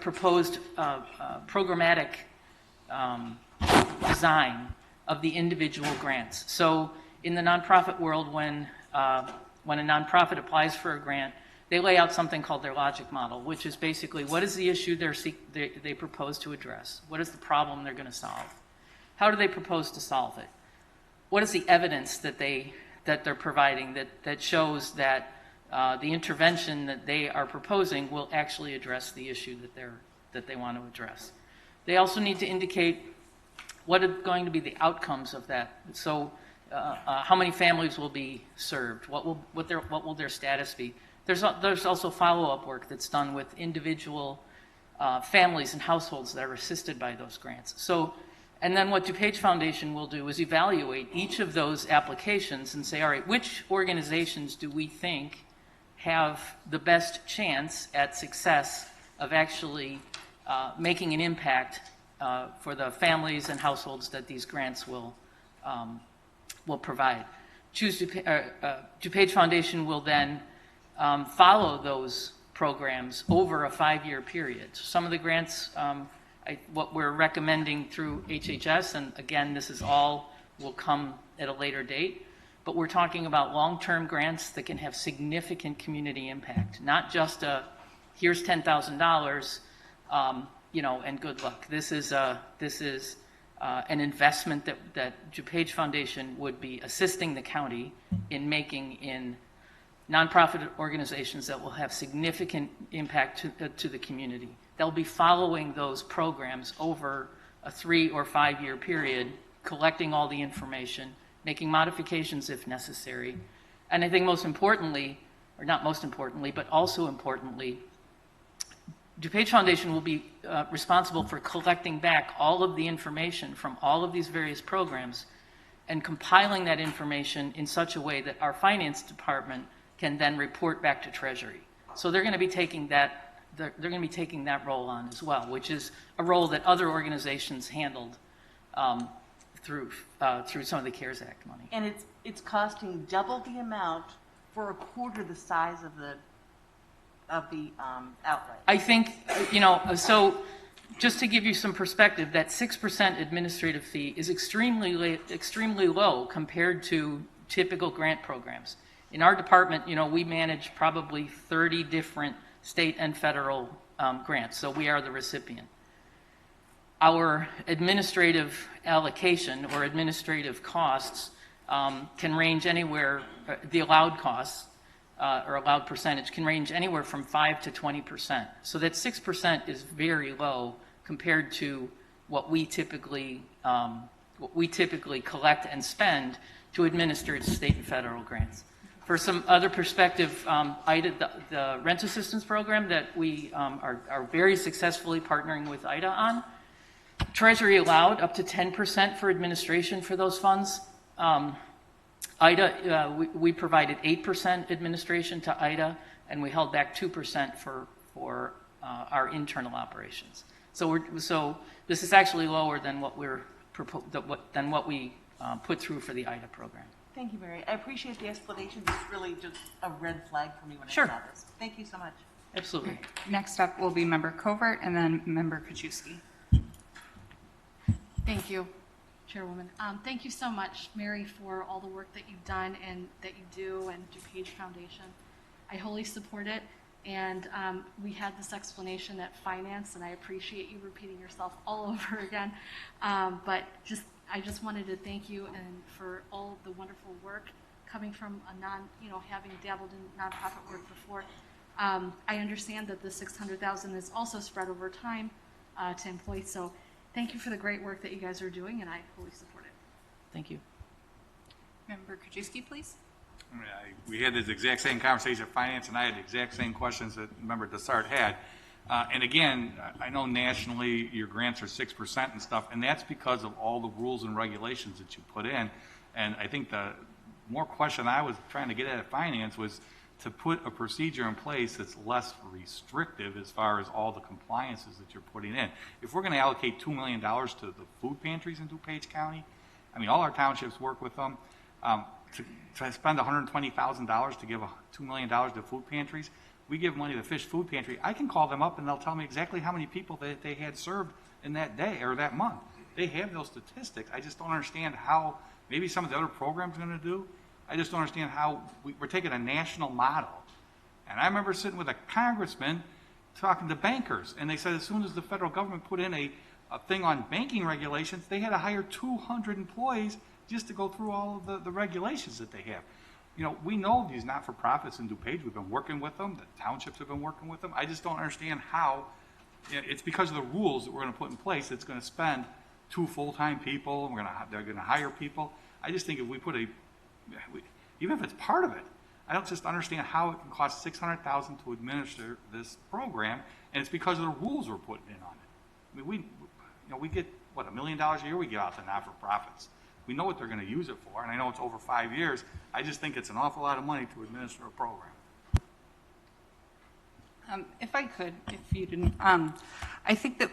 proposed programmatic design of the individual grants. So in the nonprofit world, when a nonprofit applies for a grant, they lay out something called their logic model, which is basically what is the issue they propose to address? What is the problem they're going to solve? How do they propose to solve it? What is the evidence that they're providing that shows that the intervention that they are proposing will actually address the issue that they want to address? They also need to indicate what are going to be the outcomes of that. So how many families will be served? What will their status be? There's also follow-up work that's done with individual families and households that are assisted by those grants. So, and then what Dupage Foundation will do is evaluate each of those applications and say, all right, which organizations do we think have the best chance at success of actually making an impact for the families and households that these grants will provide. Dupage Foundation will then follow those programs over a 5-year period. So some of the grants, what we're recommending through HHS, and again, this is all will come at a later date, but we're talking about long-term grants that can have significant community impact, not just here's $10,000, and good luck. This is an investment that Dupage Foundation would be assisting the county in making in nonprofit organizations that will have significant impact to the community. They'll be following those programs over a 3 or 5 year period, collecting all the information, making modifications if necessary. And I think most importantly, or not most importantly, but also importantly, DuPage Foundation will be responsible for collecting back all of the information from all of these various programs and compiling that information in such a way that our finance department can then report back to Treasury. So they're going to be taking that, they're going to be taking that role on as well, which is a role that other organizations handled through some of the CARES Act money. And it's costing double the amount for a quarter the size of the outlay. I think, you know, so just to give you some perspective, that 6% administrative fee is extremely low compared to typical grant programs. In our department, you know, we manage probably 30 different state and federal grants, so we are the recipient. Our administrative allocation or administrative costs can range anywhere, the allowed costs or allowed percentage can range anywhere from 5 to 20%. So that 6% is very low compared to what we typically collect and spend to administer state and federal grants. For some other perspective, IDA, the rent assistance program that we are very successfully partnering with IDA on, Treasury allowed up to 10% for administration for those funds. IDA, we provided 8% administration to IDA, and we held back 2% for our internal operations. So this is actually lower than what we put through for the IDA program. Thank you, Mary. I appreciate the explanation. It's really just a red flag for me when Sure. I saw this. Thank you so much. Absolutely. Next up will be Member Covert and then Member Krajewski. Thank you, Chairwoman. Thank you so much, Mary, for all the work that you've done and that you do, and DuPage Foundation. I wholly support it, and we had this explanation at finance, and I appreciate you repeating yourself all over again. But I just wanted to thank you and for all of the wonderful work coming from a having dabbled in nonprofit work before. I understand that the $600,000 is also spread over time to employees. So thank you for the great work that you guys are doing, and I fully support it. Thank you. Member Krajewski, please. We had this exact same conversation at finance, and I had the exact same questions that Member Dessart had. And again, I know nationally your grants are 6% and stuff, and that's because of all the rules and regulations that you put in. And I think the more question I was trying to get at finance was to put a procedure in place that's less restrictive as far as all the compliances that you're putting in. If we're going to allocate $2 million to the food pantries in DuPage County, I mean, all our townships work with them. To spend $120,000 to give $2 million to food pantries, we give money to Fish Food Pantry. I can call them up and they'll tell me exactly how many people that they had served in that day or that month. They have those statistics. I just don't understand how maybe some of the other programs are going to do. I just don't understand how we're taking a national model. And I remember sitting with a congressman talking to bankers, and they said as soon as the federal government put in a thing on banking regulations, they had to hire 200 employees just to go through all of the regulations that they have. You know, we know these not-for-profits in DuPage. We've been working with them. The townships have been working with them. I just don't understand how it's because of the rules that we're going to put in place that's going to spend 2 full-time people. They're going to hire people. I just think if we put even if it's part of it, I don't just understand how it can cost $600,000 to administer this program, and it's because of the rules we're putting in on it. I mean, we get $1 million a year we give out to not-for-profits. We know what they're going to use it for, and I know it's over 5 years. I just think it's an awful lot of money to administer a program. If I could, if you didn't, I think that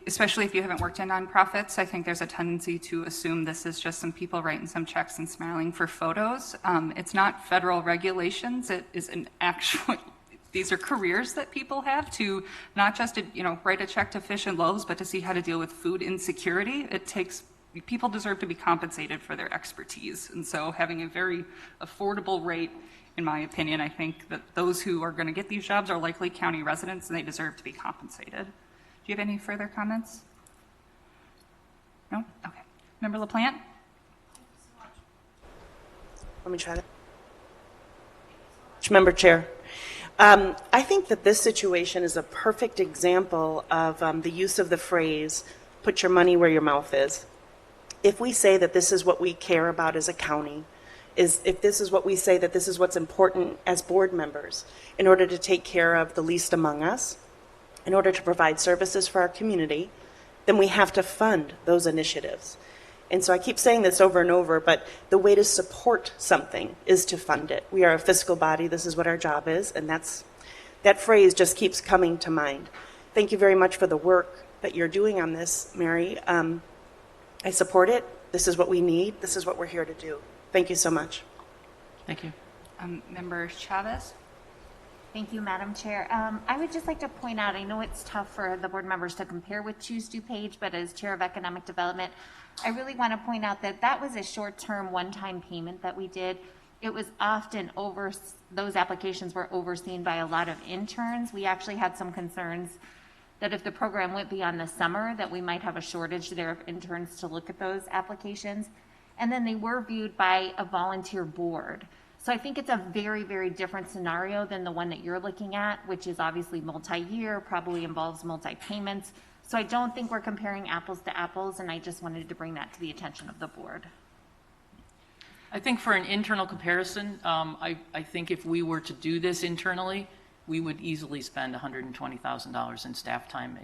especially if you haven't worked in nonprofits, I think there's a tendency to assume this is just some people writing some checks and smiling for photos. It's not federal regulations. It is an actual, these are careers that people have to not just, write a check to Fish and Loaves, but to see how to deal with food insecurity. People deserve to be compensated for their expertise. And so having a very affordable rate, in my opinion, I think that those who are going to get these jobs are likely county residents and they deserve to be compensated. Do you have any further comments? No? Okay. Member LaPlante? Let me try that. Member Chair. I think that this situation is a perfect example of the use of the phrase, put your money where your mouth is. If we say that this is what we care about as a county, if this is what we say that this is what's important as board members in order to take care of the least among us, in order to provide services for our community, then we have to fund those initiatives. And so I keep saying this over and over, but the way to support something is to fund it. We are a fiscal body. This is what our job is, and that phrase just keeps coming to mind. Thank you very much for the work that you're doing on this, Mary. I support it. This is what we need. This is what we're here to do. Thank you so much. Thank you. Member Chavez? Thank you, Madam Chair. I would just like to point out, I know it's tough for the board members to compare with Choose Dupage, but as Chair of Economic Development, I really want to point out that that was a short-term, one-time payment that we did. It was often those applications were overseen by a lot of interns. We actually had some concerns that if the program went beyond the summer, that we might have a shortage there of interns to look at those applications. And then they were viewed by a volunteer board. So I think it's a very, very different scenario than the one that you're looking at, which is obviously multi-year, probably involves multi-payments. So I don't think we're comparing apples to apples, and I just wanted to bring that to the attention of the board. I think for an internal comparison, I think if we were to do this internally, we would easily spend $120,000 in staff time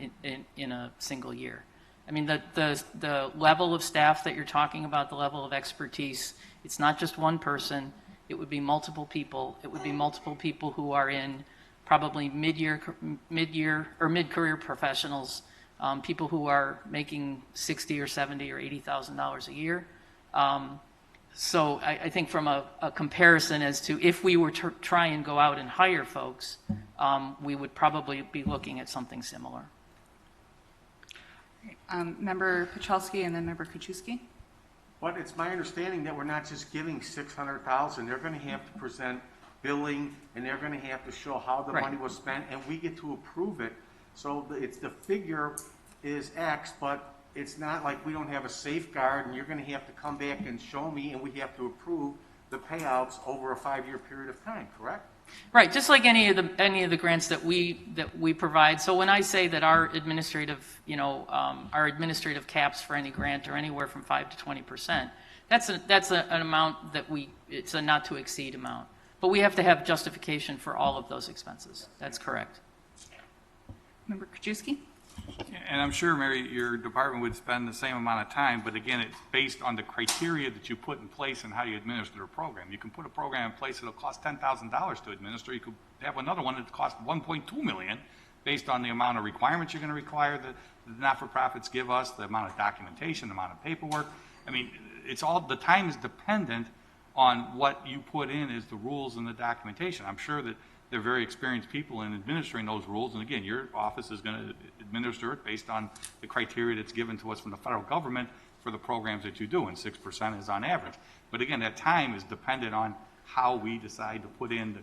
in a single year. I mean, the level of staff that you're talking about, the level of expertise, it's not just one person. It would be multiple people. It would be multiple people who are in probably mid-year or mid-career professionals, people who are making $60,000 or $70,000 or $80,000 a year. So I think from a comparison as to if we were to try and go out and hire folks, we would probably be looking at something similar. Member Pachalski and then Member Kuczewski. But it's my understanding that we're not just giving $600,000. They're going to have to present billing, and they're going to have to show how the money was spent, and we get to approve it. So the figure is X, but it's not like we don't have a safeguard, and you're going to have to come back and show me, and we have to approve the payouts over a 5-year period of time. Correct? Right, just like any of the grants that we provide. So when I say that our administrative caps for any grant are anywhere from 5 to 20%, that's an amount that it's a not to exceed amount. But we have to have justification for all of those expenses. That's correct. Member Krajewski? And I'm sure, Mary, your department would spend the same amount of time, but again, it's based on the criteria that you put in place and how you administer a program. You can put a program in place that'll cost $10,000 to administer. You could have another one that costs $1.2 million based on the amount of requirements you're going to require that the not-for-profits give us, the amount of documentation, the amount of paperwork. I mean, it's all, the time is dependent on what you put in as the rules and the documentation. I'm sure that they're very experienced people in administering those rules, and again, your office is going to administer it based on the criteria that's given to us from the federal government for the programs that you do, and 6% is on average. But again, that time is dependent on how we decide to put in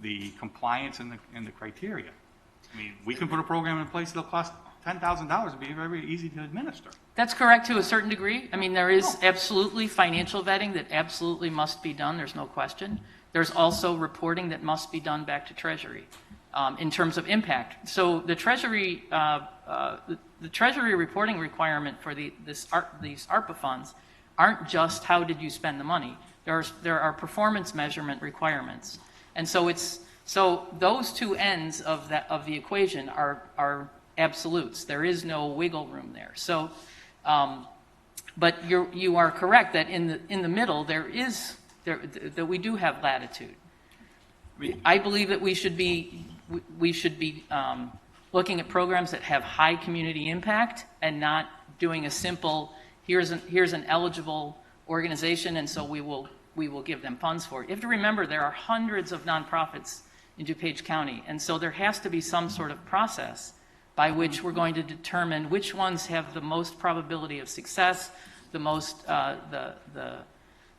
the compliance and the criteria. I mean, we can put a program in place that'll cost $10,000 and be very easy to administer. That's correct to a certain degree. I mean, there is absolutely financial vetting that absolutely must be done. There's no question. There's also reporting that must be done back to Treasury in terms of impact. So the Treasury reporting requirement for these ARPA funds aren't just how did you spend the money. There are performance measurement requirements, and so those two ends of the equation are absolutes. There is no wiggle room there. So, but you are correct that in the middle that we do have latitude. I believe that we should be looking at programs that have high community impact and not doing a simple here's an eligible organization and so we will give them funds for it. You have to remember there are hundreds of nonprofits in DuPage County, and so there has to be some sort of process by which we're going to determine which ones have the most probability of success, the most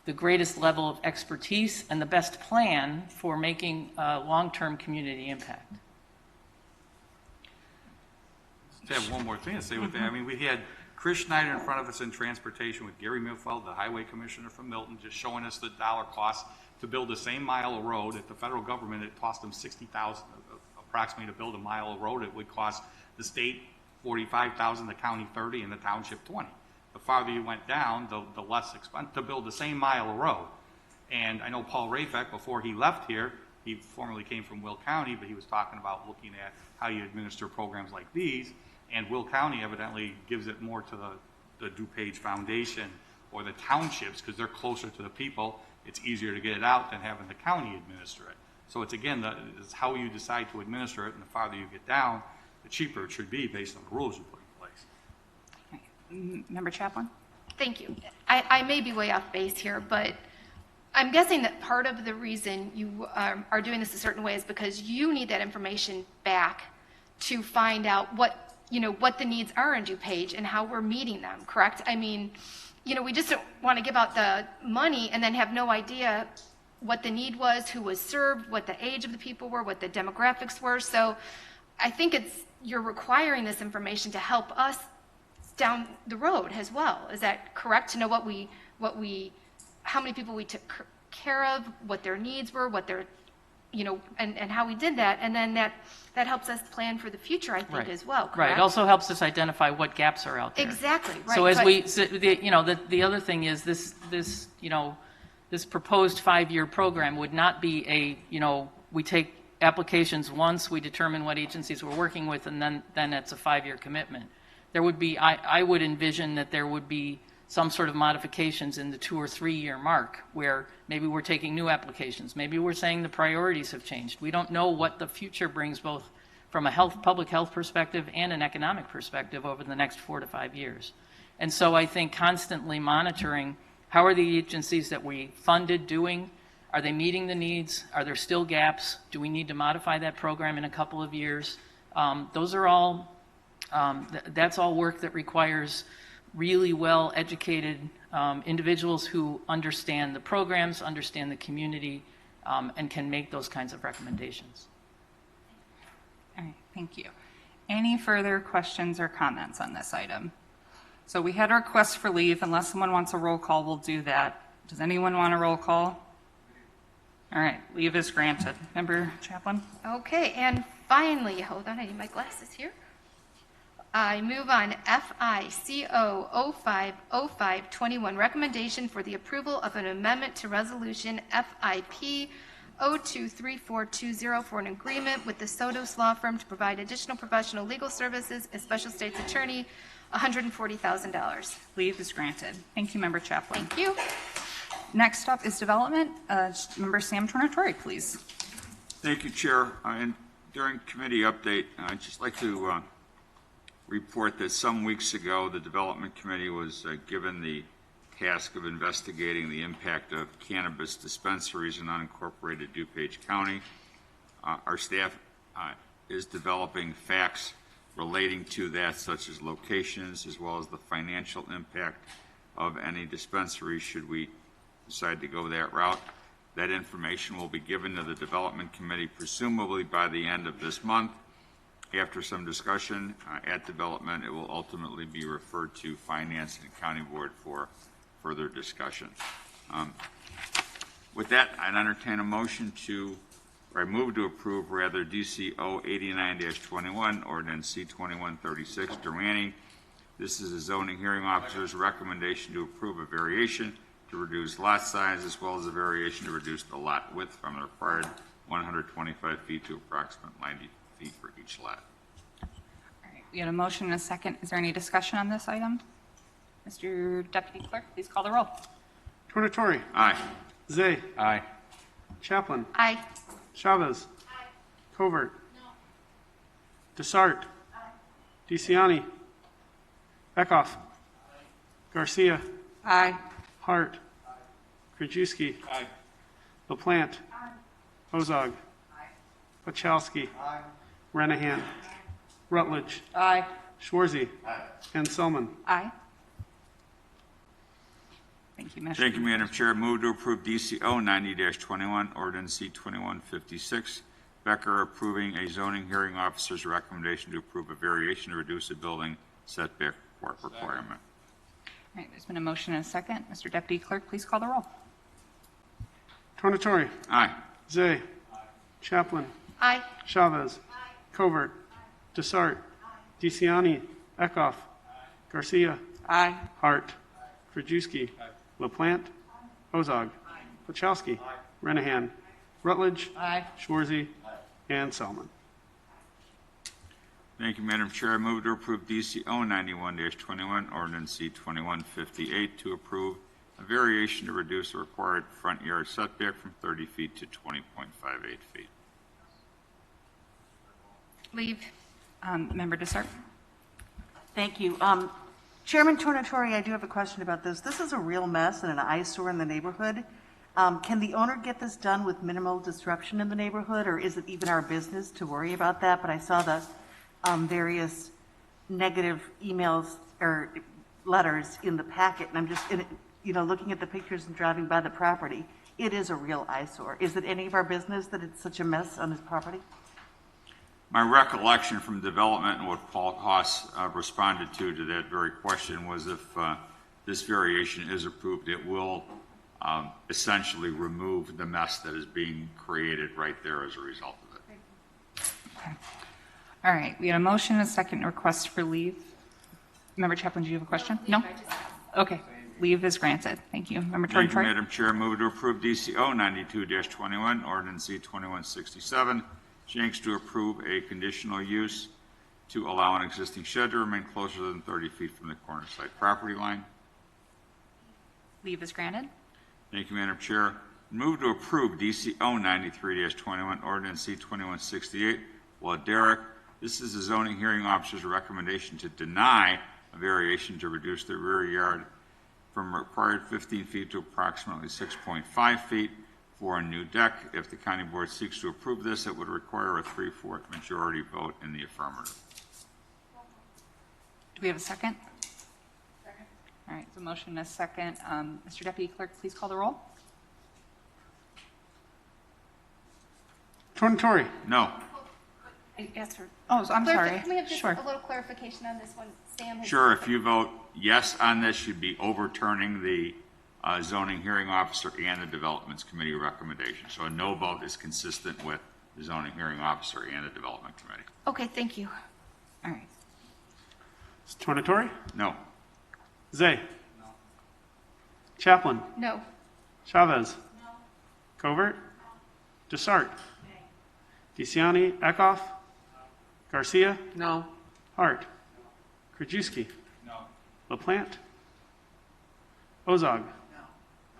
the greatest level of expertise, and the best plan for making long-term community impact. Just have one more thing to say with that. I mean, we had Chris Schneider in front of us in transportation with Gary Milfeld, the highway commissioner from Milton, just showing us the dollar cost to build the same mile of road. At the federal government, it cost them $60,000 approximately to build a mile of road. It would cost the state $45,000, the county $30,000, and the township $20,000. The farther you went down, the less expensive to build the same mile of road. And I know Paul Rafek, before he left here, He formerly came from Will County, but he was talking about looking at how you administer programs like these, and Will County evidently gives it more to the Dupage Foundation or the townships because they're closer to the people. It's easier to get it out than having the county administer it. So it's, again, it's how you decide to administer it, and the farther you get down, the cheaper it should be based on the rules you put in place. Member Chaplin? Thank you. I may be way off base here, but I'm guessing that part of the reason you are doing this a certain way is because you need that information back to find out what the needs are in Dupage and how we're meeting them, correct? I mean, we just don't want to give out the money and then have no idea what the need was, who was served, what the age of the people were, what the demographics were. So I think you're requiring this information to help us down the road as well. Is that correct? To know how many people we took care of, what their needs were, what their, and how we did that, and then that helps us plan for the future, I think, as well. Correct? Right. It also helps us identify what gaps are out there. Exactly. Right. So the other thing is this proposed 5-year program would not be we take applications once, we determine what agencies we're working with, and then it's a 5-year commitment. There would be, I would envision that there would be some sort of modifications in the 2 or 3 year mark where maybe we're taking new applications. Maybe we're saying the priorities have changed. We don't know what the future brings, both from a public health perspective and an economic perspective over the next 4 to 5 years. And so I think constantly monitoring, how are the agencies that we funded doing? Are they meeting the needs? Are there still gaps? Do we need to modify that program in a couple of years? Those are all, that's all work that requires really well-educated individuals who understand the programs, understand the community, and can make those kinds of recommendations. All right, thank you. Any further questions or comments on this item? So we had a request for leave. Unless someone wants a roll call, we'll do that. Does anyone want a roll call? All right, leave is granted. Member Chaplin? Okay, and finally, hold on, I need my glasses here. I move on FICO 050521, recommendation for the approval of an amendment to resolution FIP 023420 for an agreement with the Sotos Law Firm to provide additional professional legal services as special state's attorney, $140,000. Leave is granted. Thank you, Member Chaplin. Thank you. Next up is development. Member Sam Tornatore, please. Thank you, Chair. And during committee update, I'd just like to report that some weeks ago, the Development Committee was given the task of investigating the impact of cannabis dispensaries in unincorporated DuPage County. Our staff is developing facts relating to that, such as locations, as well as the financial impact of any dispensary should we decide to go that route. That information will be given to the Development Committee presumably by the end of this month. After some discussion at Development, it will ultimately be referred to Finance and County Board for further discussion. With that, I'd entertain a motion I move to approve DCO 89-21, Ordinance C-2136, Durante. This is a zoning hearing officer's recommendation to approve a variation to reduce lot size as well as a variation to reduce the lot width from the required 125 feet to approximately 90 feet for each lot. All right, we had a motion and a second. Is there any discussion on this item? Mr. Deputy Clerk, please call the roll. Tornatore. Aye. Zay. Aye. Chaplin. Aye. Chavez. Aye. Covert. No. Desart. Aye. DeCiani. Eckhoff. Garcia. Aye. Hart. Aye. Krajewski. Aye. LaPlante. Aye. Ozog. Aye. Pachowski. Aye. Renahan. Rutledge. Aye. Schwarzy. Aye. And Selman. Aye. Thank you, Mr. Thank you, Madam Chair. Move to approve DCO 90-21, Ordinance C-2156. Becker approving a zoning hearing officer's recommendation to approve a variation to reduce a building setback requirement. All right, there's been a motion and a second. Mr. Deputy Clerk, please call the roll. Tornatore. Aye. Zay. Aye. Chaplin. Aye. Chavez. Aye. Covert. Aye. Desart. Aye. DeCiani. Eckhoff. Aye. Garcia. Aye. Hart. Krajewski. LaPlante. Ozog. Pachowski. Renahan. Rutledge. Aye. Schwarzy. And Selman. Thank you, Madam Chair. I move to approve DCO 91-21, Ordinance C 2158, to approve a variation to reduce the required front yard setback from 30 feet to 20.58 feet. Leave. Member Dessert. Thank you. Chairman Tornatori, I do have a question about this. This is a real mess and an eyesore in the neighborhood. Can the owner get this done with minimal disruption in the neighborhood, or is it even our business to worry about that? But I saw the various negative emails or letters in the packet, and I'm just, looking at the pictures and driving by the property. It is a real eyesore. Is it any of our business that it's such a mess on his property? My recollection from development and what Paul Haas responded to that very question was if this variation is approved, it will essentially remove the mess that is being created right there as a result of it. Okay. All right. We had a motion and a second request for leave. Member Chaplin, do you have a question? No? Okay. Leave is granted. Thank you. Member Thank you, Tornatori. Madam Chair. Move to approve DCO 92-21, Ordinance C 2167. Jenks to approve a conditional use to allow an existing shed to remain closer than 30 feet from the corner side property line. Leave is granted. Thank you, Madam Chair. Move to approve DCO 93-21, Ordinance C 2168. Well, Derek, this is the zoning hearing officer's recommendation to deny a variation to reduce the rear yard from required 15 feet to approximately 6.5 feet for a new deck. If the county board seeks to approve this, it would require a 3/4 majority vote in the affirmative. Do we have a second? Second. All right. So motion and a second. Mr. Deputy Clerk, please call the roll. Tornatori. No. Yes, sir. Oh, I'm sorry. Can we have just Sure. a little clarification on this one? Sam has Sure, if you vote yes on this, you'd be overturning the zoning hearing officer and the developments committee recommendation. So a no vote is consistent with the zoning hearing officer and the development committee. Okay, thank you. All right. Tornatori. No. Zay. No. Chaplin. No. Chavez. No. Covert. No. Desart. DeCiani, Eckhoff. No. Garcia. No. Hart. No. Krajewski. No. LaPlante. Ozog. No.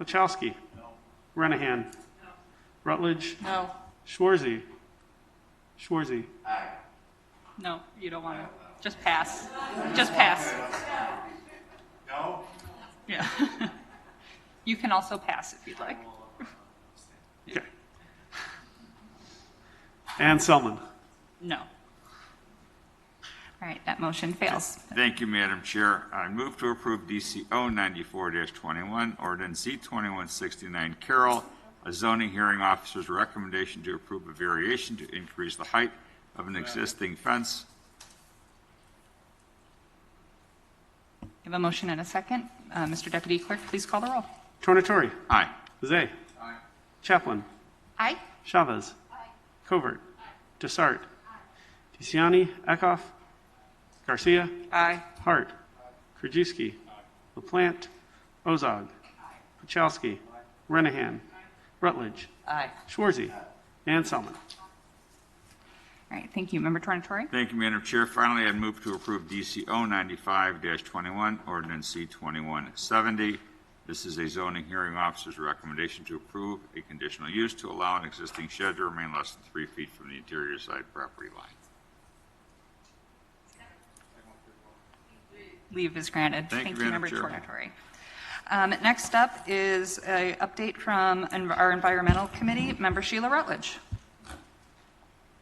Pachowski. No. Renahan. No. Rutledge. No. Schwarzy. Aye. No, you don't want to. Just pass. Just pass. No? Yeah. You can also pass if you'd like. Okay. And Selman. No. All right, that motion fails. Thank you, Madam Chair. I move to approve DCO 94-21, Ordinance C 2169, Carroll, a zoning hearing officer's recommendation to approve a variation to increase the height of an existing fence. We have a motion and a second. Mr. Deputy Clerk, please call the roll. Tornatori. Aye. Zay. Aye. Chaplin. Aye. Chavez. Covert. Desart. DeCiani, Eckhoff. Garcia. Aye. Hart. Krajewski. LaPlante. Ozog. Pachowski. Renahan. Rutledge. Aye. Schwarzy. And Selman. All right, thank you. Member Tornatori. Thank you, Madam Chair. Finally, I'd move to approve DCO 95-21, Ordinance C 2170. This is a zoning hearing officer's recommendation to approve a conditional use to allow an existing shed to remain less than 3 feet from the interior side property line. Leave is granted. Thank you, Madam Member Chair. Tornatori. Next up is an update from our Environmental Committee, Member Sheila Rutledge.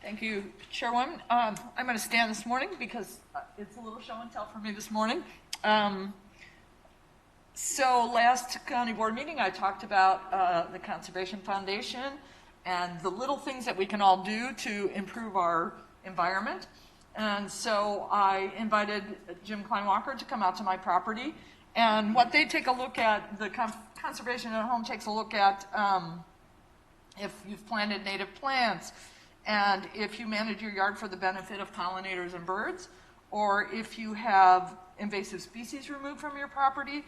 Thank you, Chairwoman. I'm going to stand this morning because it's a little show and tell for me this morning. So last county board meeting, I talked about the Conservation Foundation and the little things that we can all do to improve our environment. And so I invited Jim Kleinwalker to come out to my property. And what they take a look at, the Conservation at Home takes a look at if you've planted native plants, and if you manage your yard for the benefit of pollinators and birds, or if you have invasive species removed from your property,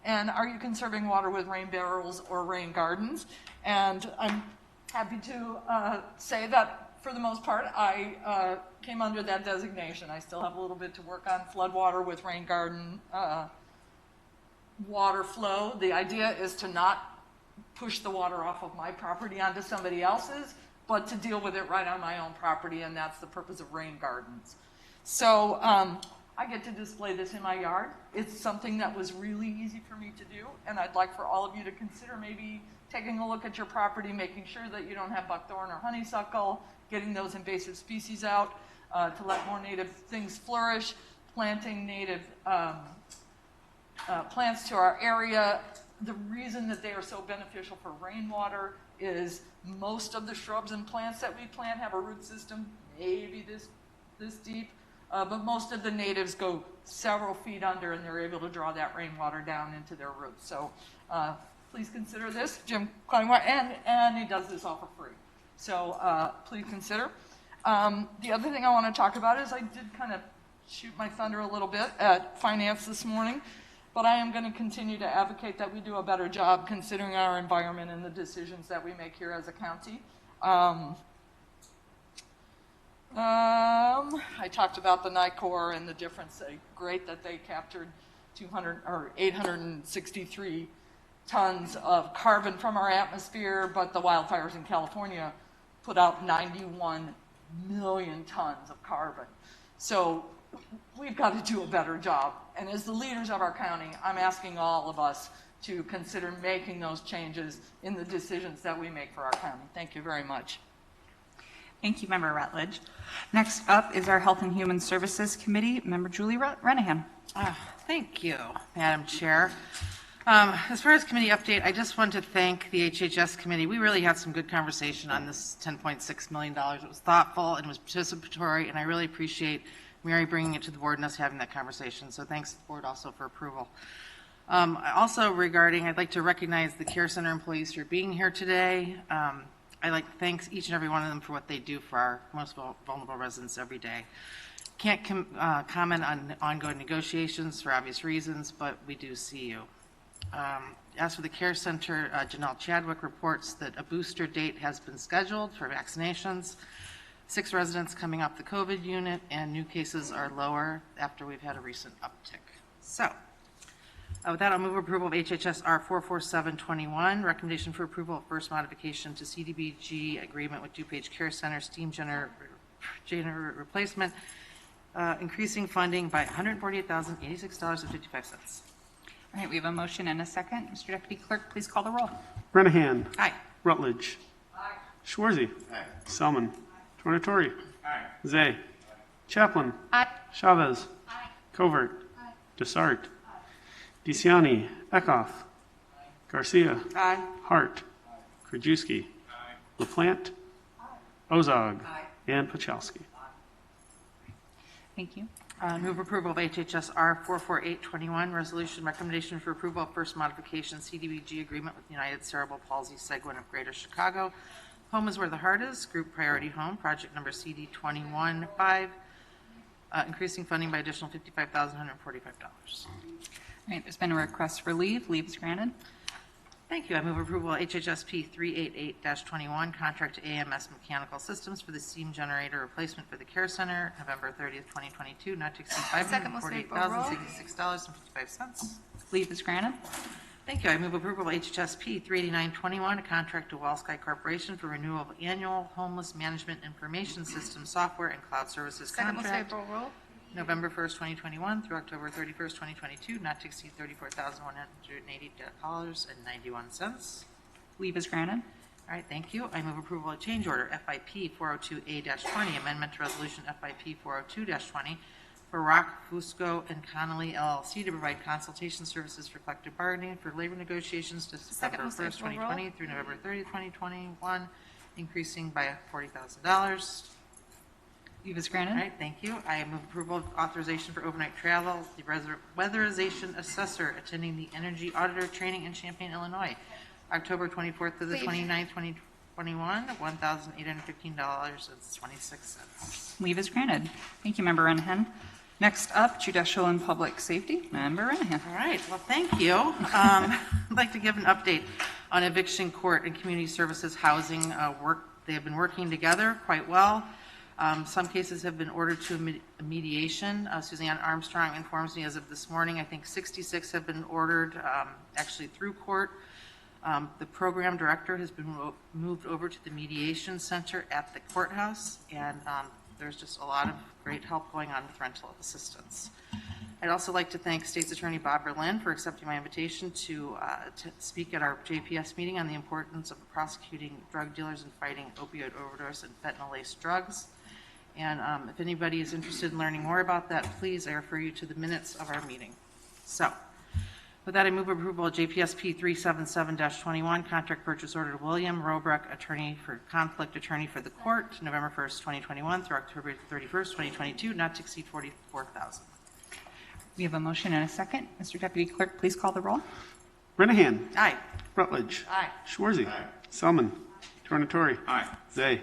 and are you conserving water with rain barrels or rain gardens? And I'm Happy to say that for the most part, I came under that designation. I still have a little bit to work on floodwater with rain garden water flow. The idea is to not push the water off of my property onto somebody else's, but to deal with it right on my own property, and that's the purpose of rain gardens. So I get to display this in my yard. It's something that was really easy for me to do, and I'd like for all of you to consider maybe taking a look at your property, making sure that you don't have buckthorn or honeysuckle, getting those invasive species out to let more native things flourish, planting native plants to our area. The reason that they are so beneficial for rainwater is most of the shrubs and plants that we plant have a root system maybe this deep, but most of the natives go several feet under, and they're able to draw that rainwater down into their roots. So please consider this. Jim Kleinwater, and he does this all for free. So please consider. The other thing I want to talk about is I did kind of shoot my thunder a little bit at finance this morning, but I am going to continue to advocate that we do a better job considering our environment and the decisions that we make here as a county. I talked about the NICOR and the difference. Great that they captured 863 tons of carbon from our atmosphere, but the wildfires in California put out 91 million tons of carbon. So we've got to do a better job. And as the leaders of our county, I'm asking all of us to consider making those changes in the decisions that we make for our county. Thank you very much. Thank you, Member Rutledge. Next up is our Health and Human Services Committee, Member Julie Renahan. Thank you, Madam Chair. As far as committee update, I just want to thank the HHS committee. We really had some good conversation on this $10.6 million. It was thoughtful and it was participatory, and I really appreciate Mary bringing it to the board and us having that conversation. So thanks to the board also for approval. Also regarding, I'd like to recognize the Care Center employees for being here today. I'd like to thank each and every one of them for what they do for our most vulnerable residents every day. Can't comment on ongoing negotiations for obvious reasons, but we do see you. As for the Care Center, Janelle Chadwick reports that a booster date has been scheduled for vaccinations. 6 residents coming off the COVID unit, and new cases are lower after we've had a recent uptick. So, with that, I'll move approval of HHS R44721, recommendation for approval of first modification to CDBG agreement with Dupage Care Center steam generator replacement, increasing funding by $148,086.55. All right, we have a motion and a second. Mr. Deputy Clerk, please call the roll. Renahan. Aye. Rutledge. Aye. Schwarzy. Aye. Selman. Tornatori. Aye. Zay. Chaplin. Aye. Chavez. Aye. Covert. Aye. Desart. DeCiani. Eckhoff. Garcia. Aye. Hart. Krajewski. LaPlante. Ozog. And Pachowski. Thank you. Move approval of HHS R44821, resolution recommendation for approval of first modification CDBG agreement with United Cerebral Palsy Segment of Greater Chicago. Home is where the heart is, group priority home, project number CD215, increasing funding by additional $55,145. All right, there's been a request for leave. Leave is granted. Thank you. I move approval of HHSP 388-21, contract to AMS Mechanical Systems for the steam generator replacement for the Care Center, November 30th, 2022, not to exceed $548,066.55. Leave is granted. Thank you. I move approval of HHSP 389-21, a contract to WellSky Corporation for renewal of annual homeless management information system software and cloud services contract. November 1st, 2021 through October 31st, 2022, not to exceed $34,180.91. Leave is granted. All right, thank you. I move approval of change order FIP 402A-20, amendment to resolution FIP 402-20 for Rock, Fusco, and Connolly LLC to provide consultation services for collective bargaining for labor negotiations to September 1st, 2020 through November 30th, 2021, increasing by $40,000. Leave is granted. All right, thank you. I move approval of authorization for overnight travel. The weatherization assessor attending the energy auditor training in Champaign, Illinois, October 24th to the 29th, 2021, $1,815.26. Leave is granted. Thank you, Member Renahan. Next up, Judicial and Public Safety, Member Renahan. All right, well, thank you. I'd like to give an update on eviction court and community services housing work. They have been working together quite well. Some cases have been ordered to a mediation. Suzanne Armstrong informs me as of this morning, I think 66 have been ordered actually through court. The program director has been moved over to the mediation center at the courthouse, and there's just a lot of great help going on with rental assistance. I'd also like to thank State's Attorney Bob Berlin for accepting my invitation to speak at our JPS meeting on the importance of prosecuting drug dealers and fighting opioid overdose and fentanyl-laced drugs. And if anybody is interested in learning more about that, please, I refer you to the minutes of our meeting. So, with that, I move approval of JPSP 377-21, contract purchase order to William Robrecht, attorney for conflict attorney for the court, November 1st, 2021 through October 31st, 2022, not to exceed $44,000. We have a motion and a second. Mr. Deputy Clerk, please call the roll. Renahan. Aye. Rutledge. Aye. Schwarzy. Aye. Selman. Tornatore. Aye. Zay.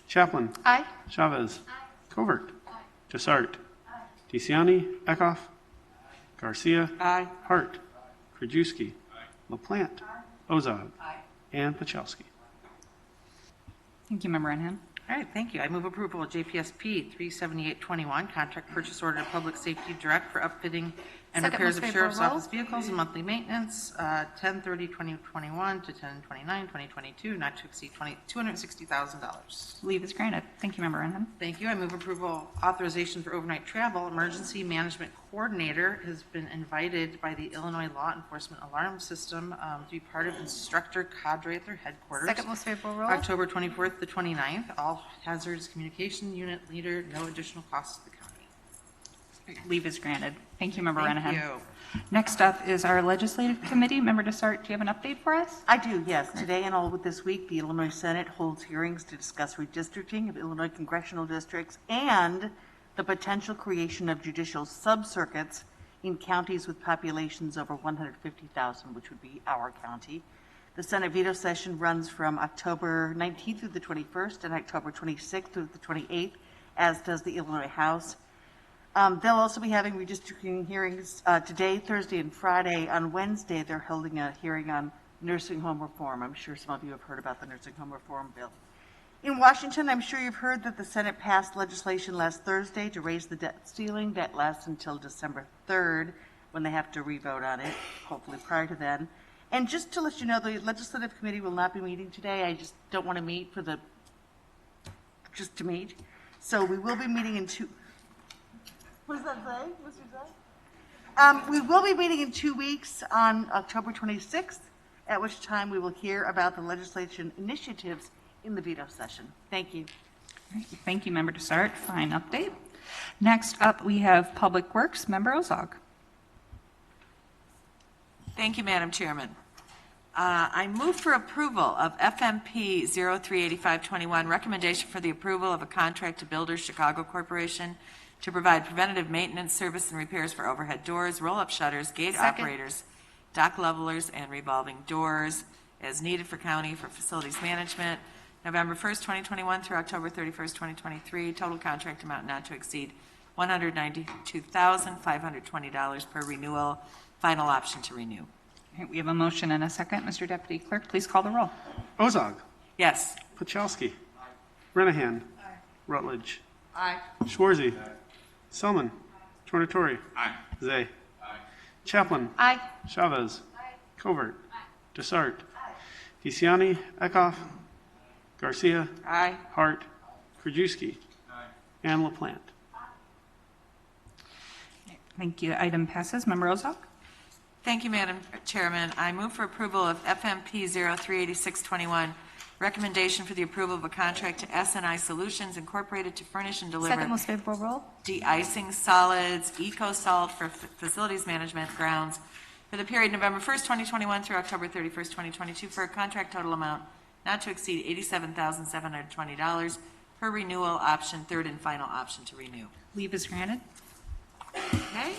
Chaplin. Aye. Chavez. Covert. Desart. DeCiani. Eckhoff. Garcia. Aye. Hart. Krajewski. LaPlante. Ozog. And Pachelski. Thank you, Member Renahan. All right, thank you. I move approval of JPSP 37821, contract purchase order to Public Safety Direct for upfitting and Second repairs most of Sheriff's favorable. Office vehicles and monthly maintenance, 10/30/2021 to 10/29/2022, not to exceed $260,000. Leave is granted. Thank you, Member Renahan. Thank you. I move approval authorization for overnight travel. Emergency Management Coordinator has been invited by the Illinois Law Enforcement Alarm System to be part of instructor cadre at their headquarters. Second most favorable rule. October 24th to 29th. All hazards communication unit leader, no additional costs to the county. Leave is granted. Thank you, Member Thank Renahan. you. Next up is our Legislative Committee. Member Desart, do you have an update for us? I do, yes. Today and all with this week, the Illinois Senate holds hearings to discuss redistricting of Illinois congressional districts and the potential creation of judicial subcircuits in counties with populations over 150,000, which would be our county. The Senate veto session runs from October 19th through the 21st and October 26th through the 28th, as does the Illinois House. They'll also be having redistricting hearings today, Thursday, and Friday. On Wednesday, they're holding a hearing on nursing home reform. I'm sure some of you have heard about the nursing home reform bill. In Washington, I'm sure you've heard that the Senate passed legislation last Thursday to raise the debt ceiling. That lasts until December 3rd, when they have to re-vote on it, hopefully prior to then. And just to let you know, the Legislative Committee will not be meeting today. I just don't want to meet just to meet. So we will be meeting in what does that say, Mr. Zay? We will be meeting in 2 weeks on October 26th, at which time we will hear about the legislation initiatives in the veto session. Thank you. Thank you, Member Desart. Fine update. Next up, we have Public Works. Member Ozog. Thank you, Madam Chairman. I move for approval of FMP 038521, recommendation for the approval of a contract to Builders Chicago Corporation to provide preventative maintenance, service, and repairs for overhead doors, roll-up shutters, gate operators, dock levelers, and revolving doors as needed for county for facilities management, November 1st, 2021 through October 31st, 2023. Total contract amount not to exceed $192,520 per renewal. Final option to renew. Okay, we have a motion and a second. Mr. Deputy Clerk, please call the roll. Ozog. Yes. Pachelski. Renahan. Rutledge. Aye. Schwarzy. Selman. Tornatore. Aye. Zay. Chaplin. Aye. Chavez. Covert. Desart. DeCiani. Eckhoff. Garcia. Aye. Hart. Krajewski. And LaPlante. Thank you. Item passes. Member Ozog. Thank you, Madam Chairman. I move for approval of FMP 038621, recommendation for the approval of a contract to SNI Solutions Incorporated to furnish and deliver Second most favorable rule. de-icing solids, eco-salt for facilities management grounds for the period November 1st, 2021 through October 31st, 2022 for a contract total amount not to exceed $87,720 per renewal option, third and final option to renew. Leave is granted. Okay.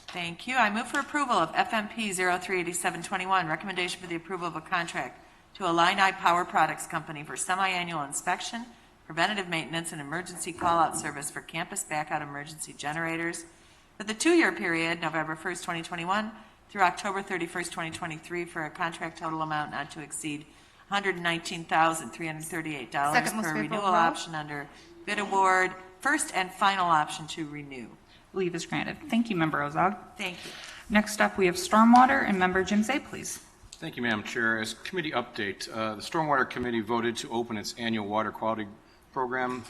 Thank you. I move for approval of FMP 038721, recommendation for the approval of a contract to Illini Power Products Company for semi-annual inspection, preventative maintenance, and emergency call-out service for campus backup emergency generators for the 2-year period, November 1st, 2021 through October 31st, 2023, for a contract total amount not to exceed $119,338 Second most per favorable renewal vote. option under bid award, first and final option to renew. Leave is granted. Thank you, Member Ozog. Thank you. Next up, we have Stormwater, and Member Jim Zay, please. Thank you, Madam Chair. As committee update, the Stormwater Committee voted to open its annual water quality program,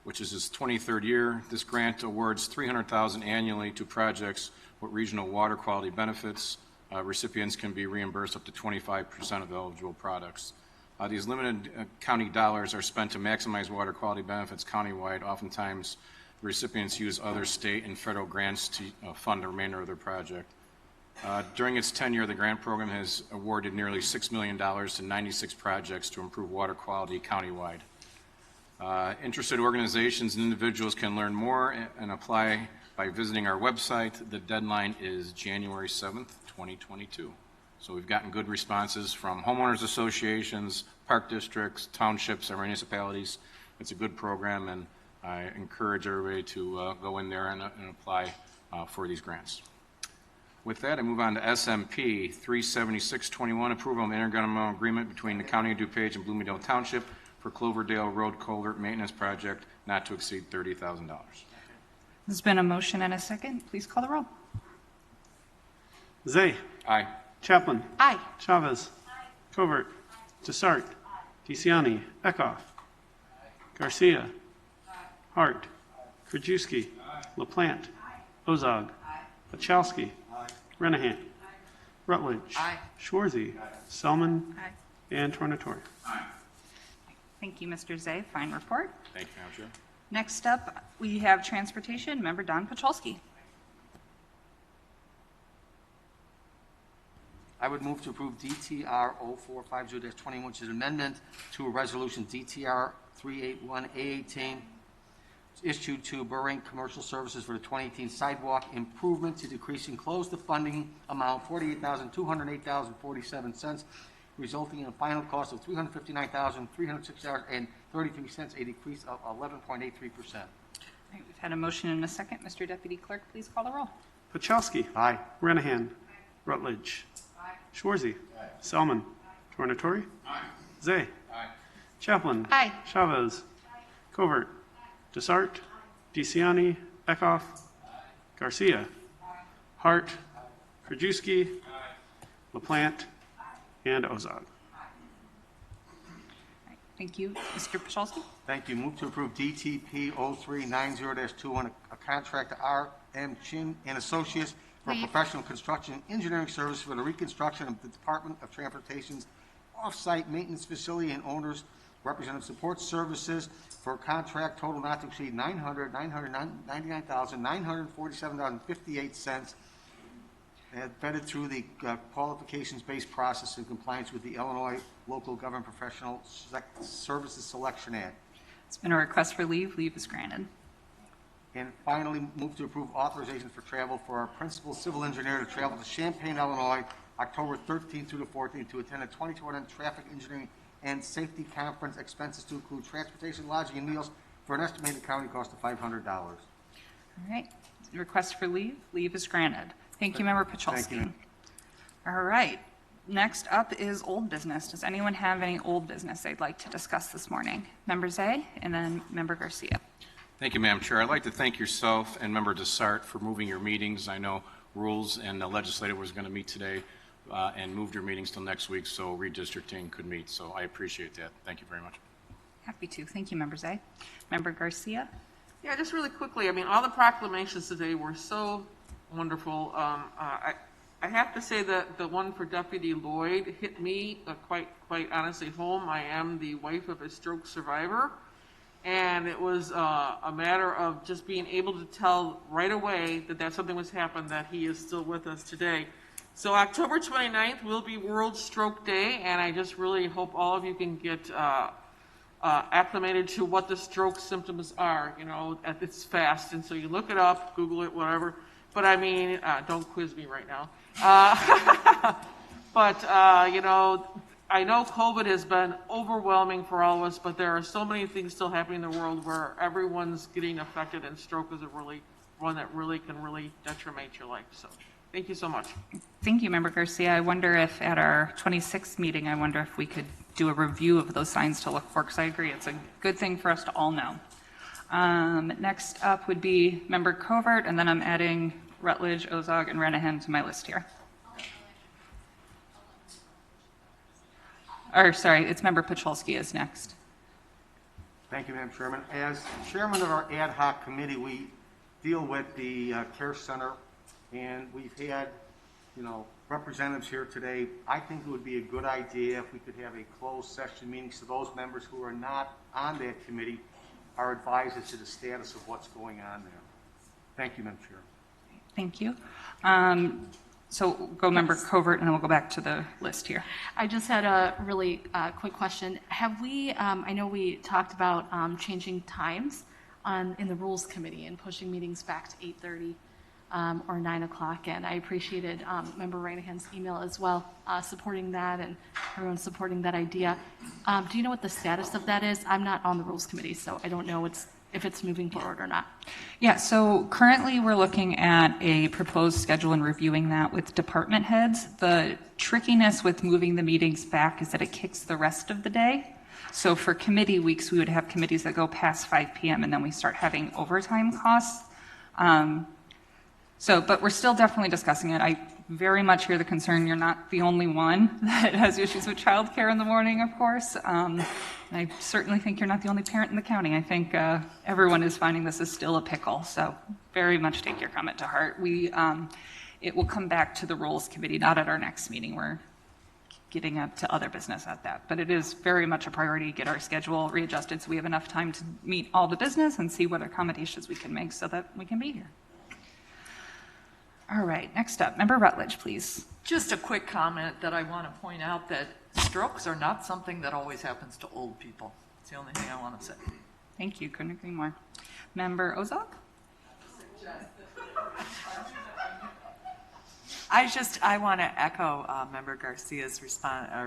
which is its 23rd year. This grant awards $300,000 annually to projects with regional water quality benefits. Recipients can be reimbursed up to 25% of eligible products. These limited county dollars are spent to maximize water quality benefits countywide. Oftentimes, recipients use other state and federal grants to fund the remainder of their project. During its tenure, the grant program has awarded nearly $6 million to 96 projects to improve water quality countywide. Interested organizations and individuals can learn more and apply by visiting our website. The deadline is January 7th, 2022. So we've gotten good responses from homeowners associations, park districts, townships, and municipalities. It's a good program, and I encourage everybody to go in there and apply for these grants. With that, I move on to SMP 37621, approval of an intergovernmental agreement between the County of DuPage and Bloomingdale Township for Cloverdale Road Culvert Maintenance Project not to exceed $30,000. There's been a motion and a second. Please call the roll. Zay. Aye. Chaplin. Aye. Chavez. Covert. Desart. DeCiani. Eckhoff. Garcia. Hart. Krajewski. LaPlante. Ozog. Wachowski. Renahan. Rutledge. Schwarzy. Selman. And Tornatori. Thank you, Mr. Zay. Fine report. Thank you, Madam Chair. Next up, we have Transportation, Member Don Pacholski. I would move to approve DTR 0450-21, which is an amendment to a resolution DTR 381A18 issued to Burbank Commercial Services for the 2018 sidewalk improvement to decrease and close the funding amount $48,208.47, resulting in a final cost of $359,306.33, a decrease of 11.83%. We've had a motion and a second. Mr. Deputy Clerk, please call the roll. Pachowski. Aye. Renahan. Rutledge. Schwarzy. Selman. Tornatori. Zay. Chaplin. Aye. Chavez. Covert. Desart. DeCiani. Eckhoff. Garcia. Hart. Krajewski. LaPlante. And Ozog. Thank you. Mr. Pacholski. Thank you. Move to approve DTP 0390-21, a contract to RM Chin and Associates for professional construction engineering service for the reconstruction of the Department of Transportation's off-site maintenance facility and owners representative support services for a contract total not to exceed $999,947.58, vetted through the qualifications-based process in compliance with the Illinois Local Government Professional Services Selection Act. It's been a request for leave. Leave is granted. And finally, move to approve authorization for travel for our principal civil engineer to travel to Champaign, Illinois, October 13th through the 14th to attend a 2021 Traffic Engineering and Safety Conference. Expenses to include transportation, lodging, and meals for an estimated county cost of $500. All right. Request for leave. Leave is granted. Thank you, Member Pacholski. Thank you. All right. Next up is old business. Does anyone have any old business they'd like to discuss this morning? Member Zay and then Member Garcia. Thank you, Madam Chair. I'd like to thank yourself and Member Desart for moving your meetings. I know Rules and the Legislative was going to meet today and moved your meetings till next week so redistricting could meet. So I appreciate that. Thank you very much. Happy to. Thank you, Member Zay. Member Garcia. Yeah, just really quickly, I mean, all the proclamations today were so wonderful. I have to say that the one for Deputy Lloyd hit me quite honestly home. I am the wife of a stroke survivor, and it was a matter of just being able to tell right away that something was happening, that he is still with us today. So October 29th will be World Stroke Day, and I just really hope all of you can get acclimated to what the stroke symptoms are. You know, it's fast, and so you look it up, Google it, whatever. But I mean, don't quiz me right now. But you know, I know COVID has been overwhelming for all of us, but there are so many things still happening in the world where everyone's getting affected, and stroke is one that really can detriment your life. So thank you so much. Thank you, Member Garcia. I wonder if at our 26th meeting, I wonder if we could do a review of those signs to look for, because I agree, it's a good thing for us to all know. Next up would be Member Covert, and then I'm adding Rutledge, Ozog, and Renahan to my list here. Or sorry, it's Member Pacholski is next. Thank you, Madam Chairman. As chairman of our ad hoc committee, we deal with the care center, and we've had, representatives here today. I think it would be a good idea if we could have a closed session meeting so those members who are not on that committee are advised as to the status of what's going on there. Thank you, Madam Chair. Thank you. So go Member Covert, and then we'll go back to the list here. I just had a really quick question. Have we, I know we talked about changing times in the Rules Committee and pushing meetings back to 8:30 or 9 o'clock, and I appreciated Member Reinahan's email as well, supporting that and everyone supporting that idea. Do you know what the status of that is? I'm not on the Rules Committee, so I don't know if it's moving forward or not. Yeah, so currently we're looking at a proposed schedule and reviewing that with department heads. The trickiness with moving the meetings back is that it kicks the rest of the day. So for committee weeks, we would have committees that go past 5 p.m. and then we start having overtime costs. But we're still definitely discussing it. I very much hear the concern. You're not the only one that has issues with childcare in the morning, of course. I certainly think you're not the only parent in the county. I think everyone is finding this is still a pickle. So very much take your comment to heart. It will come back to the Rules Committee, not at our next meeting. We're getting up to other business at that. But it is very much a priority to get our schedule readjusted so we have enough time to meet all the business and see what accommodations we can make so that we can be here. All right, next up, Member Rutledge, please. Just a quick comment that I want to point out that strokes are not something that always happens to old people. It's the only thing I want to say. Thank you, couldn't agree more. Member Ozog? I want to echo Member Garcia's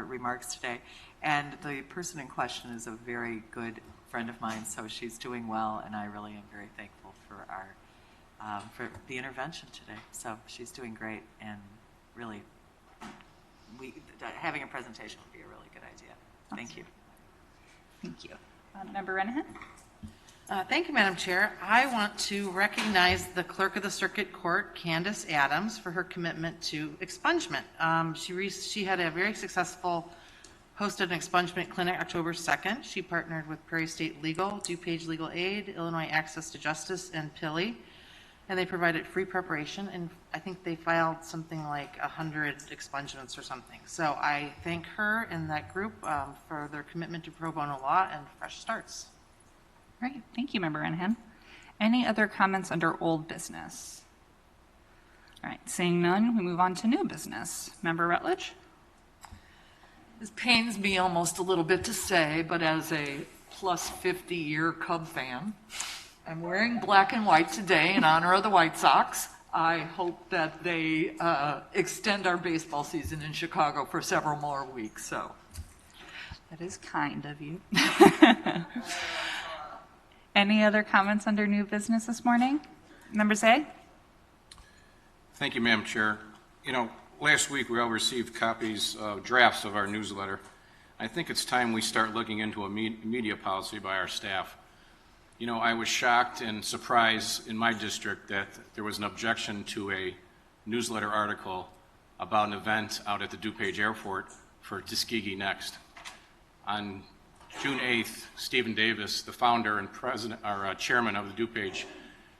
remarks today, and the person in question is a very good friend of mine, so she's doing well, and I really am very thankful for for the intervention today. So she's doing great, and really, having a presentation would be a really good idea. Awesome. Thank you. Thank you. Member Renahan? Thank you, Madam Chair. I want to recognize the Clerk of the Circuit Court, Candace Adams, for her commitment to expungement. She had a very successful hosted an expungement clinic October 2nd. She partnered with Prairie State Legal, Dupage Legal Aid, Illinois Access to Justice, and PILI. And they provided free preparation, and I think they filed something like 100 expungements or something. So I thank her and that group for their commitment to pro bono law and fresh starts. Great, thank you, Member Renahan. Any other comments under old business? All right, seeing none, we move on to new business. Member Rutledge? This pains me almost a little bit to say, but as a plus 50-year Cub fan, I'm wearing black and white today in honor of the White Sox. I hope that they extend our baseball season in Chicago for several more weeks. So that is kind of you. Any other comments under new business this morning? Member Zay? Thank you, Madam Chair. Last week we all received copies of drafts of our newsletter. I think it's time we start looking into a media policy by our staff. I was shocked and surprised in my district that there was an objection to a newsletter article about an event out at the Dupage Airport for Tuskegee Next. On June 8th, Stephen Davis, the founder and chairman of the Dupage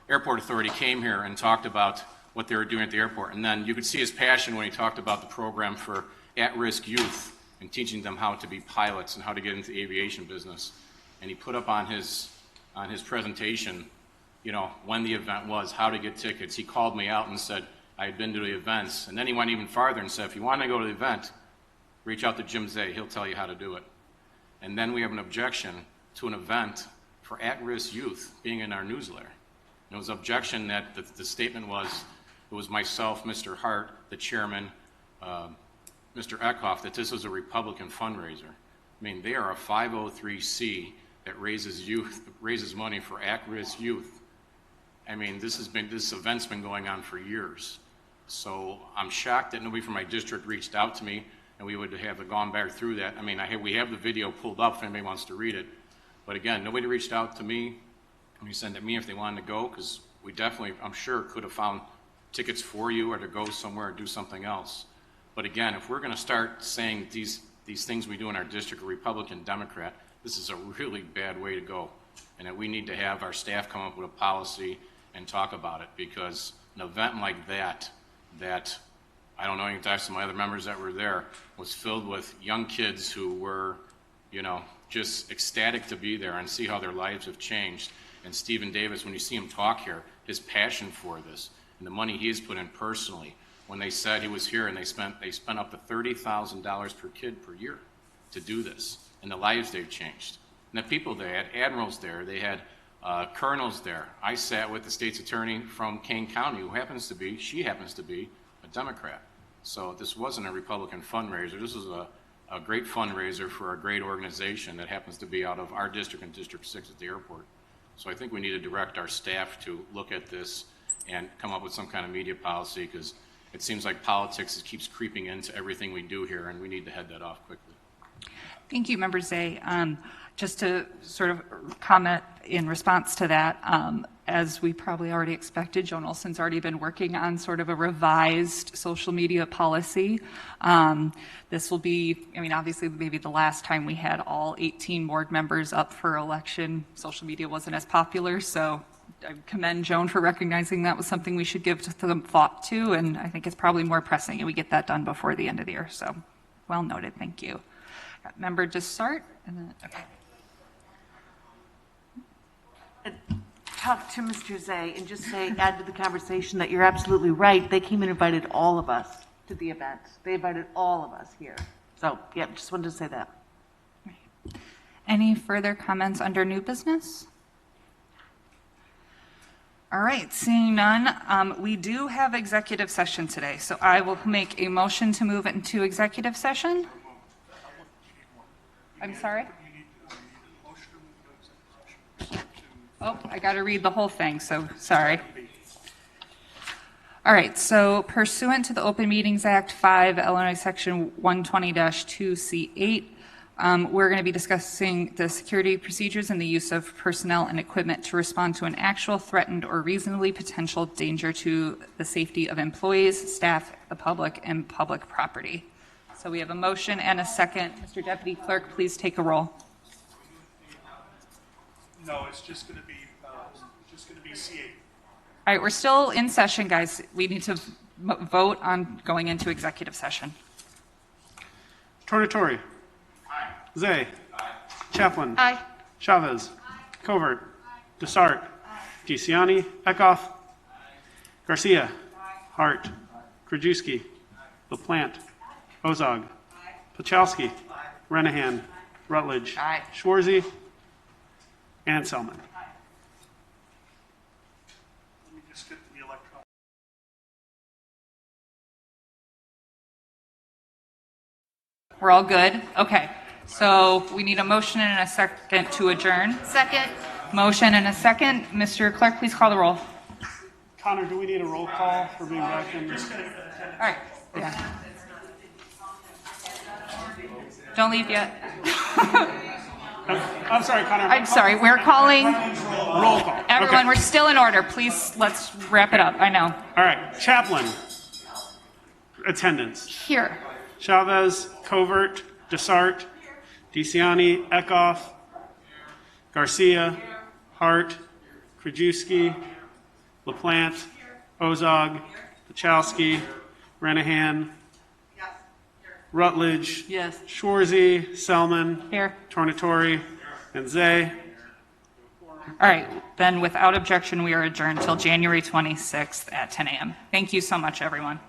Airport Authority, came here and talked about what they were doing at the airport. And then you could see his passion when he talked about the program for at-risk youth and teaching them how to be pilots and how to get into the aviation business. And he put up on his presentation, when the event was, how to get tickets. He called me out and said I had been to the events. And then he went even farther and said, if you want to go to the event, reach out to Jim Zay. He'll tell you how to do it. And then we have an objection to an event for at-risk youth being in our newsletter. And it was an objection that the statement was, it was myself, Mr. Hart, the chairman, Mr. Eckhoff that this is a Republican fundraiser. I mean, they are a 503c that raises money for at-risk youth. I mean, this event's been going on for years. So I'm shocked that nobody from my district reached out to me, and we would have gone back through that. I mean, we have the video pulled up if anybody wants to read it. But again, nobody reached out to me. And you sent it me if they wanted to go, because we definitely, I'm sure, could have found tickets for you or to go somewhere or do something else. But again, if we're going to start saying these things we do in our district are Republican, Democrat, this is a really bad way to go. And that we need to have our staff come up with a policy and talk about it, because an event like that I don't know, you can talk to some of my other members that were there, was filled with young kids who were, just ecstatic to be there and see how their lives have changed. And Stephen Davis, when you see him talk here, his passion for this and the money he has put in personally, when they said he was here and they spent up to $30,000 per kid per year to do this, and the lives they've changed. And the people, they had admirals there, they had colonels there. I sat with the state's attorney from Kane County, who happens to be a Democrat. So this wasn't a Republican fundraiser. This was a great fundraiser for a great organization that happens to be out of our district and District 6 at the airport. So I think we need to direct our staff to look at this and come up with some kind of media policy, because it seems like politics keeps creeping into everything we do here, and we need to head that off quickly. Thank you, Member Zay. Just to sort of comment in response to that, as we probably already expected, Joan Olson's already been working on sort of a revised social media policy. This will be, obviously maybe the last time we had all 18 board members up for election, social media wasn't as popular, so I commend Joan for recognizing that was something we should give some thought to, and I think it's probably more pressing, and we get that done before the end of the year. So, well noted. Thank you. Got Member Dessart, and then okay. Talk to Mr. Zay and just add to the conversation that you're absolutely right. They came and invited all of us to the event. They invited all of us here. So, yeah, just wanted to say that. Any further comments under new business? All right, seeing none, we do have executive session today, so I will make a motion to move into executive session. I'm sorry? Oh, I got to read the whole thing, so sorry. All right, so pursuant to the Open Meetings Act 5, Illinois Section 120-2C8, we're going to be discussing the security procedures and the use of personnel and equipment to respond to an actual threatened or reasonably potential danger to the safety of employees, staff, the public, and public property. So we have a motion and a second. Mr. Deputy Clerk, please take a roll. No, it's just going to be C8. All right, we're still in session, guys. We need to vote on going into executive session. Tornatori. Aye. Zay. Aye. Chaplin. Aye. Chavez. Aye. Covert. Aye. Dessart. Aye. DeCiani. Eckhoff. Aye. Garcia. Aye. Hart. Aye. Krajewski. Aye. LaPlante. Aye. Ozog. Aye. Pachalski. Aye. Renahan. Aye. Rutledge. Aye. Schwarzy. And Selman. Let me just get the electronic. We're all good? Okay. So we need a motion and a second to adjourn. Second. Motion and a second. Mr. Clerk, please call the roll. Connor, do we need a roll call for being back in this? All right. Yeah. Don't leave yet. I'm sorry, Connor. I'm sorry. We're calling. Roll call. Everyone, Okay. we're still in order. Please, let's wrap it up. I know. All right. Chaplin. Attendance. Here. Chavez, Covert, Dessart, DeCiani, Eckhoff, Garcia, Hart, Krajewski, LaPlante, Ozog, Pachalski, Renahan, Rutledge, Yes. Schwarzy, Selman, Here. Tornatori, and Zay. All right. Then without objection, we are adjourned till January 26th at 10 a.m. Thank you so much, everyone.